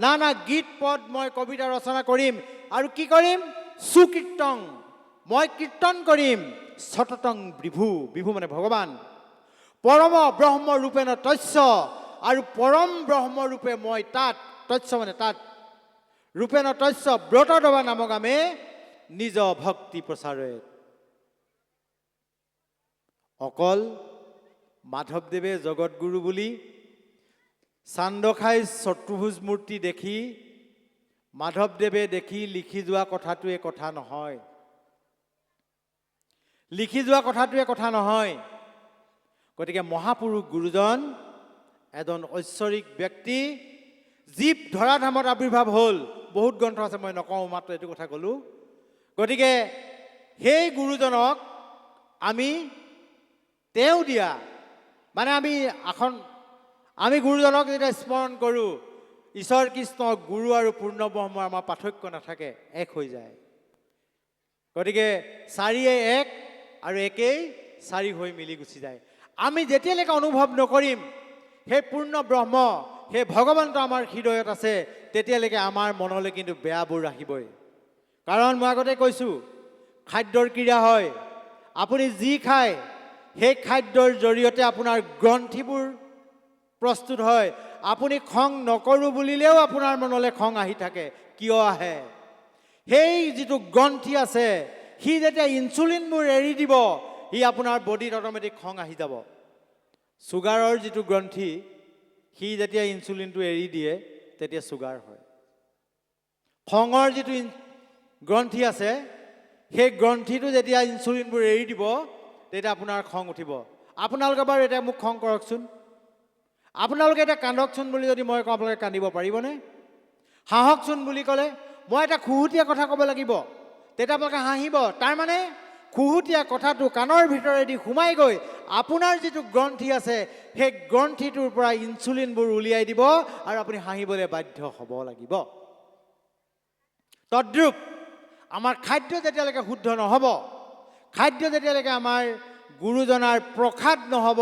নানা গীত পদ মই কবিতা ৰচনা কৰিম। আৰু কি কৰিম? সুকীৰ্তং, মই কীৰ্তন কৰিম। সততং বিভু, বিভু মানে ভগৱান। পৰম ব্ৰহ্মৰূপেণ তস্য, আৰু পৰম ব্ৰহ্মৰূপে মই তাত, তস্য মানে তাত, ৰূপেণ তস্য ব্ৰতদবা নামগামে নিজ ভক্তি প্ৰচাৰে। অকল মাধৱদেৱে জগতগুৰু বুলি চান্দখাই চতুৰ্ভুজ মূৰ্তি দেখি মাধৱদেৱে দেখি লিখি যোৱা কথাটোৱে কথা নহয়। লিখি যোৱা কথাটোৱে কথা নহয়। গতিকে মহাপুৰুষ গুৰুজন এজন ঐশ্বৰিক ব্যক্তি, জীৱ ধৰাধামত আৱিৰ্ভাৱ হ'ল। বহুত গ্ৰন্থ আছে, মই নকওঁ, মাত্ৰ এইটো কথা ক'লোঁ। গতিকে সেই গুৰুজনক আমি তেওঁ দিয়া মানে আমি গুৰুজনক যেতিয়া স্মৰণ কৰোঁ, ঈশ্বৰ কৃষ্ণ গুৰু আৰু পূৰ্ণ ব্ৰহ্ম আমাৰ পাৰ্থক্য নাথাকে, এক হৈ যায়। গতিকে চাৰিয়ে এক আৰু একেই চাৰি হৈ মিলি গুচি যায়। আমি যেতিয়ালৈকে অনুভৱ নকৰিম সেই পূৰ্ণ ব্ৰহ্ম, সেই ভগৱন্ত আমাৰ হৃদয়ত আছে, তেতিয়ালৈকে আমাৰ মনলৈ কিন্তু বেয়াবোৰ আহিবই। কাৰণ মই আগতে কৈছোঁ, খাদ্যৰ ক্ৰিয়া হয়। আপুনি যি খায় সেই খাদ্যৰ জৰিয়তে আপোনাৰ গ্ৰন্থিবোৰ প্ৰস্তুত হয়। আপুনি খং নকৰোঁ বুলিলেও আপোনাৰ মনলৈ খং আহি থাকে। কিয় আহে? সেই যিটো গ্ৰন্থি আছে, সি যেতিয়া ইনচুলিনবোৰ এৰি দিব, সি আপোনাৰ বডিত অট'মেটিক খং আহি যাব। চুগাৰৰ যিটো গ্ৰন্থি, সি যেতিয়া ইনচুলিনটো এৰি দিয়ে তেতিয়া চুগাৰ হয়। খঙৰ যিটো গ্ৰন্থি আছে, সেই গ্ৰন্থিটো যেতিয়া ইনচুলিনবোৰ এৰি দিব তেতিয়া আপোনাৰ খং উঠিব। আপোনালোকে বাৰু এতিয়া মোক খং কৰকচোন, আপোনালোকে এতিয়া কান্দকচোন বুলি যদি মই কওঁ, আপোনালোকে কান্দিব পাৰিবনে? হাঁহকচোন বুলি ক'লে মই এটা খুহুতীয়া কথা ক'ব লাগিব, তেতিয়া আপোনালোকে হাঁহিব। তাৰমানে খুহুতীয়া কথাটো কাণৰ ভিতৰেদি সোমাই গৈ আপোনাৰ যিটো গ্ৰন্থি আছে, সেই গ্ৰন্থিটোৰ পৰা ইনচুলিনবোৰ উলিয়াই দিব আৰু আপুনি হাঁহিবলৈ বাধ্য হ'ব লাগিব। তদ্ৰূপ আমাৰ খাদ্য যেতিয়ালৈকে শুদ্ধ নহ'ব, খাদ্য যেতিয়ালৈকে আমাৰ গুৰুজনাৰ প্ৰসাদ নহ'ব,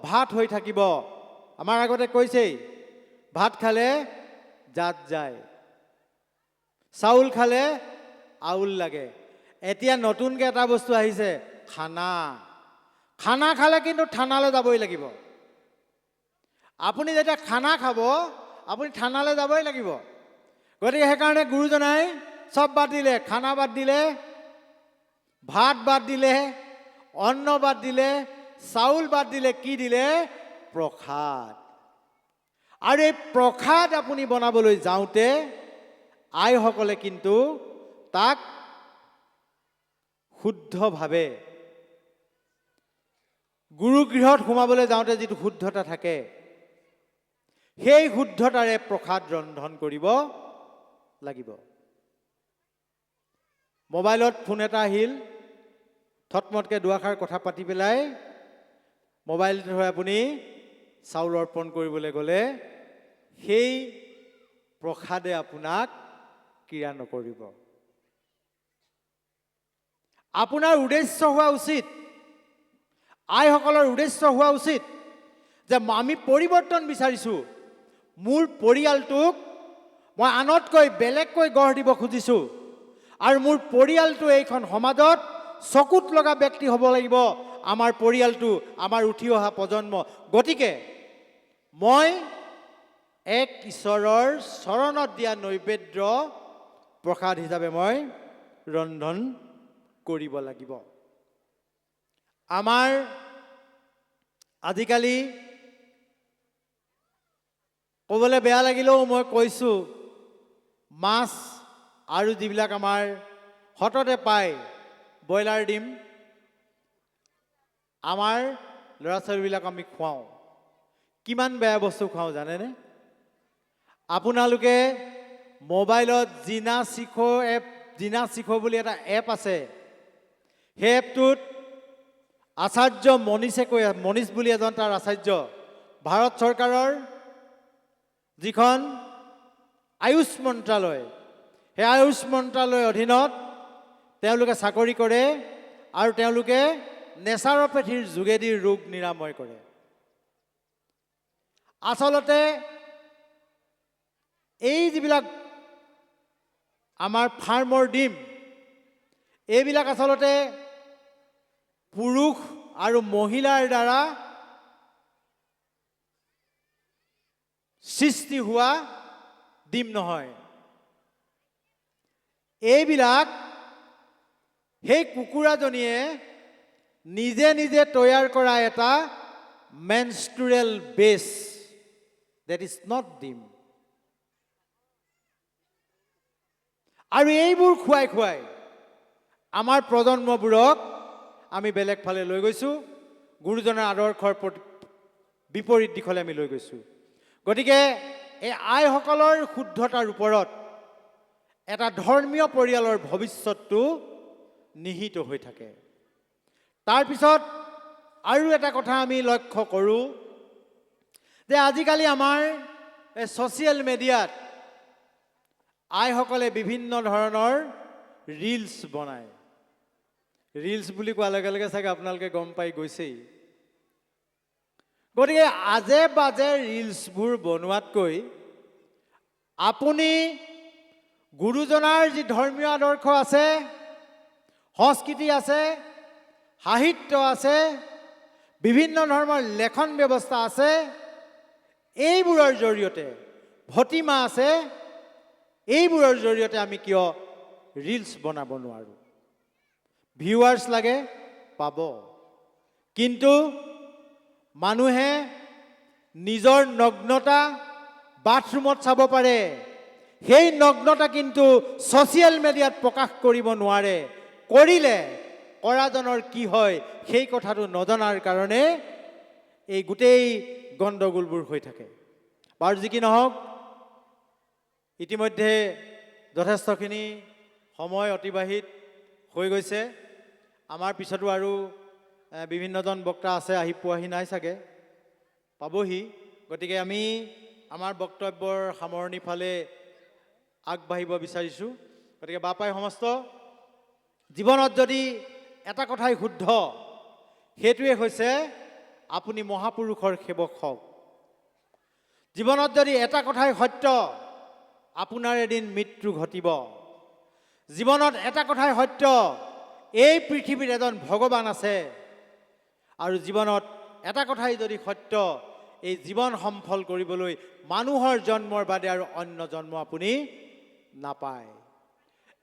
ভাত হৈ থাকিব। আমাৰ আগতে কৈছেই, ভাত খালে জাত যায়, চাউল খালে আউল লাগে। এতিয়া নতুনকৈ এটা বস্তু আহিছে, খানা। খানা খালে কিন্তু থানালৈ যাবই লাগিব। আপুনি যেতিয়া খানা খাব, আপুনি থানালৈ যাবই লাগিব। গতিকে সেইকাৰণে গুৰুজনাই চব বাদ দিলে, খানা বাদ দিলে, ভাত বাদ দিলে, অন্ন বাদ দিলে, চাউল বাদ দিলে, কি দিলে? প্ৰসাদ। আৰু এই প্ৰসাদ আপুনি বনাবলৈ যাওঁতে আইসকলে কিন্তু তাক শুদ্ধভাৱে, গুৰুগৃহত সোমাবলৈ যাওঁতে যিটো শুদ্ধতা থাকে, সেই শুদ্ধতাৰে প্ৰসাদ ৰন্ধন কৰিব লাগিব। মোবাইলত ফোন এটা আহিল, থটমটকৈ দুআষাৰ কথা পাতি পেলাই মোবাইলটো হৈ আপুনি চাউল অৰ্পণ কৰিবলৈ গ'লে সেই প্ৰসাদে আপোনাক ক্ৰিয়া নকৰিব। আপোনাৰ উদ্দেশ্য হোৱা উচিত, আইসকলৰ উদ্দেশ্য হোৱা উচিত যে আমি পৰিৱৰ্তন বিচাৰিছোঁ। মোৰ পৰিয়ালটোক মই আনতকৈ বেলেগকৈ গঢ় দিব খুজিছোঁ আৰু মোৰ পৰিয়ালটো এইখন সমাজত চকুত লগা ব্যক্তি হ'ব লাগিব। আমাৰ পৰিয়ালটো, আমাৰ উঠি অহা প্ৰজন্ম। গতিকে মই এক ঈশ্বৰৰ চৰণত দিয়া নৈবেদ্য প্ৰসাদ হিচাপে মই ৰন্ধন কৰিব লাগিব। আমাৰ আজিকালি ক'বলৈ বেয়া লাগিলেও মই কৈছোঁ, মাছ আৰু যিবিলাক আমাৰ সততে পায় ব্ৰইলাৰ ডিম, আমাৰ ল'ৰা ছোৱালীবিলাক আমি খুৱাওঁ। কিমান বেয়া বস্তু খুৱাওঁ জানেনে? আপোনালোকে মোবাইলত জিনা শিখো বুলি এটা এপ আছে। সেই এপটোত আচাৰ্য মনীষ বুলি এজন তাৰ আচাৰ্য, ভাৰত চৰকাৰৰ যিখন আয়ুষ মন্ত্ৰালয়, সেই আয়ুষ মন্ত্ৰালয়ৰ অধীনত তেওঁলোকে চাকৰি কৰে আৰু তেওঁলোকে নেচাৰোপেথিৰ যোগেদি ৰোগ নিৰাময় কৰে। আচলতে এই যিবিলাক আমাৰ ফাৰ্মৰ ডিম, এইবিলাক আচলতে পুৰুষ আৰু মহিলাৰ দ্বাৰা সৃষ্টি হোৱা ডিম নহয়। এইবিলাক সেই কুকুৰাজনীয়ে নিজে নিজে তৈয়াৰ কৰা এটা মেনষ্ট্ৰুৱেল বেছ, দেট ইজ নট ডিম। আৰু এইবোৰ খুৱাই খুৱাই আমাৰ প্ৰজন্মবোৰক আমি বেলেগ ফালে লৈ গৈছোঁ, গুৰুজনাৰ আদৰ্শৰ বিপৰীত দিশলৈ আমি লৈ গৈছোঁ। গতিকে এই আইসকলৰ শুদ্ধতাৰ ওপৰত এটা ধৰ্মীয় পৰিয়ালৰ ভৱিষ্যতটো নিহিত হৈ থাকে। তাৰপিছত আৰু এটা কথা আমি লক্ষ্য কৰোঁ যে আজিকালি আমাৰ এই ছ'চিয়েল মিডিয়াত আইসকলে বিভিন্ন ধৰণৰ ৰিলছ বনায়। ৰিলছ বুলি কোৱাৰ লগে লগে চাগে আপোনালোকে গম পাই গৈছেই। গতিকে আজে বাজে ৰিলছবোৰ বনোৱাতকৈ আপুনি গুৰুজনাৰ যি ধৰ্মীয় আদৰ্শ আছে, সংস্কৃতি আছে, সাহিত্য আছে, বিভিন্ন ধৰণৰ লেখন ব্যৱস্থা আছে, এইবোৰৰ জৰিয়তে, ভতিমা আছে, এইবোৰৰ জৰিয়তে আমি কিয় ৰিলছ বনাব নোৱাৰোঁ? ভিউৱাৰ্ছ লাগে, পাব। কিন্তু মানুহে নিজৰ নগ্নতা বাথৰুমত চাব পাৰে, সেই নগ্নতা কিন্তু ছ'চিয়েল মিডিয়াত প্ৰকাশ কৰিব নোৱাৰে। কৰিলে কৰাজনৰ কি হয় সেই কথাটো নজনাৰ কাৰণে এই গোটেই গণ্ডগোলবোৰ হৈ থাকে। বাৰু যি কি নহওক, ইতিমধ্যে যথেষ্টখিনি সময় অতিবাহিত হৈ গৈছে। আমাৰ পিছতো আৰু বিভিন্নজন বক্তা আছে, আহি পোৱাহি নাই চাগে, পাবহি। গতিকে আমি আমাৰ বক্তব্যৰ সামৰণি ফালে আগবাঢ়িব বিচাৰিছোঁ। গতিকে বাপাই সমস্ত জীৱনত যদি এটা কথাই শুদ্ধ, সেইটোৱে হৈছে আপুনি মহাপুৰুষৰ সেৱক হওক। জীৱনত যদি এটা কথাই সত্য, আপোনাৰ এদিন মৃত্যু ঘটিব। জীৱনত এটা কথাই সত্য, এই পৃথিৱীত এজন ভগৱান আছে। আৰু জীৱনত এটা কথাই যদি সত্য, এই জীৱন সফল কৰিবলৈ মানুহৰ জন্মৰ বাদে আৰু অন্য জন্ম আপুনি নাপায়।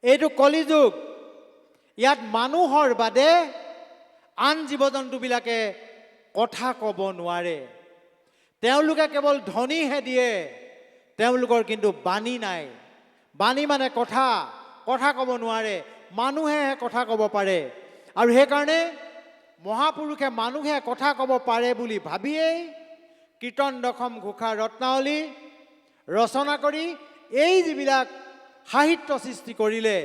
এইটো কলিযুগ। ইয়াত মানুহৰ বাদে আন জীৱ জন্তুবিলাকে কথা ক'ব নোৱাৰে। তেওঁলোকে কেৱল ধ্বনিহে দিয়ে, তেওঁলোকৰ কিন্তু বাণী নাই। বাণী মানে কথা ক'ব নোৱাৰে, মানুহেহে কথা ক'ব পাৰে। আৰু সেইকাৰণে মহাপুৰুষে মানুহে কথা ক'ব পাৰে বুলি ভাবিয়েই কীৰ্তন দশম ঘোষা ৰত্নাৱলী ৰচনা কৰি এই যিবিলাক সাহিত্য সৃষ্টি কৰিলে,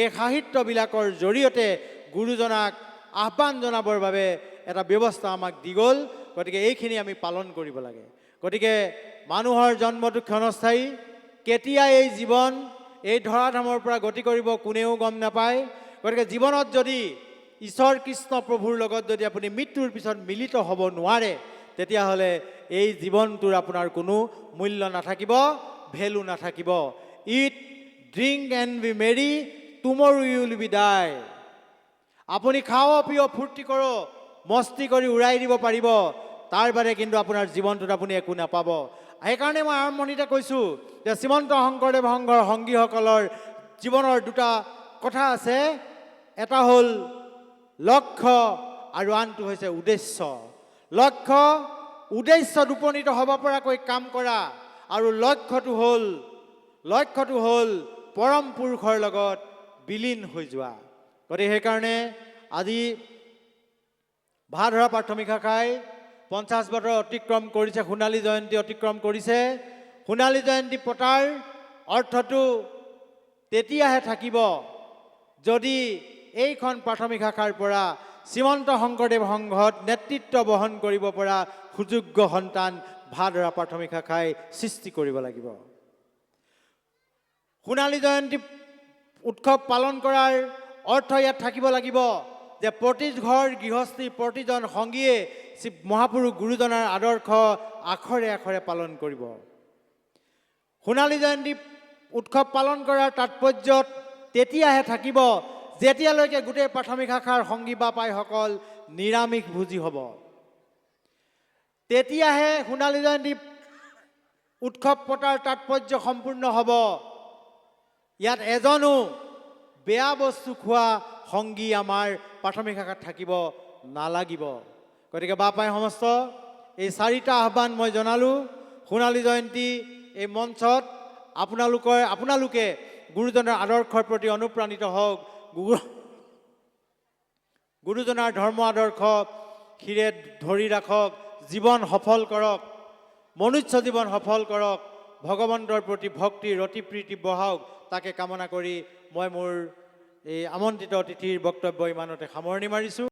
এই সাহিত্যবিলাকৰ জৰিয়তে গুৰুজনাক আহ্বান জনাবৰ বাবে এটা ব্যৱস্থা আমাক দি গ'ল। গতিকে এইখিনি আমি পালন কৰিব লাগে। গতিকে মানুহৰ জন্মটো ক্ষণস্থায়ী। কেতিয়া এই জীৱন এই ধৰাধামৰ পৰা গতি কৰিব কোনেও গম নাপায়। গতিকে জীৱনত যদি ঈশ্বৰ কৃষ্ণ প্ৰভুৰ লগত যদি আপুনি মৃত্যুৰ পিছত মিলিত হ'ব নোৱাৰে, তেতিয়াহ'লে এই জীৱনটোৰ আপোনাৰ কোনো মূল্য নাথাকিব, ভেলু নাথাকিব। Eat drink and be merry, tomorrow you will be die. আপুনি খাও পিয় ফূৰ্তি কৰক, মস্তি কৰি উৰাই দিব পাৰিব, তাৰ বাদে কিন্তু আপোনাৰ জীৱনটোত আপুনি একো নাপাব। সেইকাৰণে মই আৰম্ভণিতে কৈছোঁ যে শ্ৰীমন্ত শংকৰদেৱ সংঘৰ সংগীসকলৰ জীৱনৰ দুটা কথা আছে। এটা হ'ল লক্ষ্য আৰু আনটো হৈছে উদ্দেশ্য। লক্ষ্য উদ্দেশ্যত উপনীত হ'ব পৰাকৈ কাম কৰা, আৰু লক্ষ্যটো হ'ল পৰম পুৰুষৰ লগত বিলীন হৈ যোৱা। গতিকে সেইকাৰণে আজি ভাধৰা প্ৰাথমিক শাখাই 50 বছৰ অতিক্ৰম কৰিছে, সোণালী জয়ন্তী অতিক্ৰম কৰিছে। সোণালী জয়ন্তী পতাৰ অৰ্থটো তেতিয়াহে থাকিব যদি এইখন প্ৰাথমিক শাখাৰ পৰা শ্ৰীমন্ত শংকৰদেৱ সংঘত নেতৃত্ব বহন কৰিব পৰা সুযোগ্য সন্তান ভাধৰা প্ৰাথমিক শাখাই সৃষ্টি কৰিব লাগিব। সোণালী জয়ন্তী উৎসৱ পালন কৰাৰ অৰ্থ ইয়াত থাকিব লাগিব যে প্ৰতি ঘৰ গৃহস্থী, প্ৰতিজন সংগীয়ে শ্ৰী মহাপুৰুষ গুৰুজনাৰ আদৰ্শ আখৰে আখৰে পালন কৰিব। সোণালী জয়ন্তী উৎসৱ পালন কৰাৰ তাৎপৰ্যত তেতিয়াহে থাকিব যেতিয়ালৈকে গোটেই প্ৰাথমিক শাখাৰ সংগী বা পাইসকল নিৰামিষ ভোজী হ'ব। তেতিয়াহে সোণালী জয়ন্তী উৎসৱ পতাৰ তাৎপৰ্য সম্পূৰ্ণ হ'ব। ইয়াত এজনো বেয়া বস্তু খোৱা সংগী আমাৰ প্ৰাথমিক শাখাত থাকিব নালাগিব। গতিকে বাপাই সমস্ত এই 4টা আহ্বান মই জনালোঁ সোণালী জয়ন্তী এই মঞ্চত। আপোনালোকে গুৰুজনাৰ আদৰ্শৰ প্ৰতি অনুপ্ৰাণিত হওক, গুৰুজনাৰ ধৰ্ম আদৰ্শ শিৰে ধৰি ৰাখক, জীৱন সফল কৰক, মনুষ্য জীৱন সফল কৰক, ভগৱন্তৰ প্ৰতি ভক্তি ৰতি প্ৰীতি বহাওক, তাকে কামনা কৰি মই মোৰ এই আমন্ত্ৰিত অতিথিৰ বক্তব্য ইমানতে সামৰণি মাৰিছোঁ।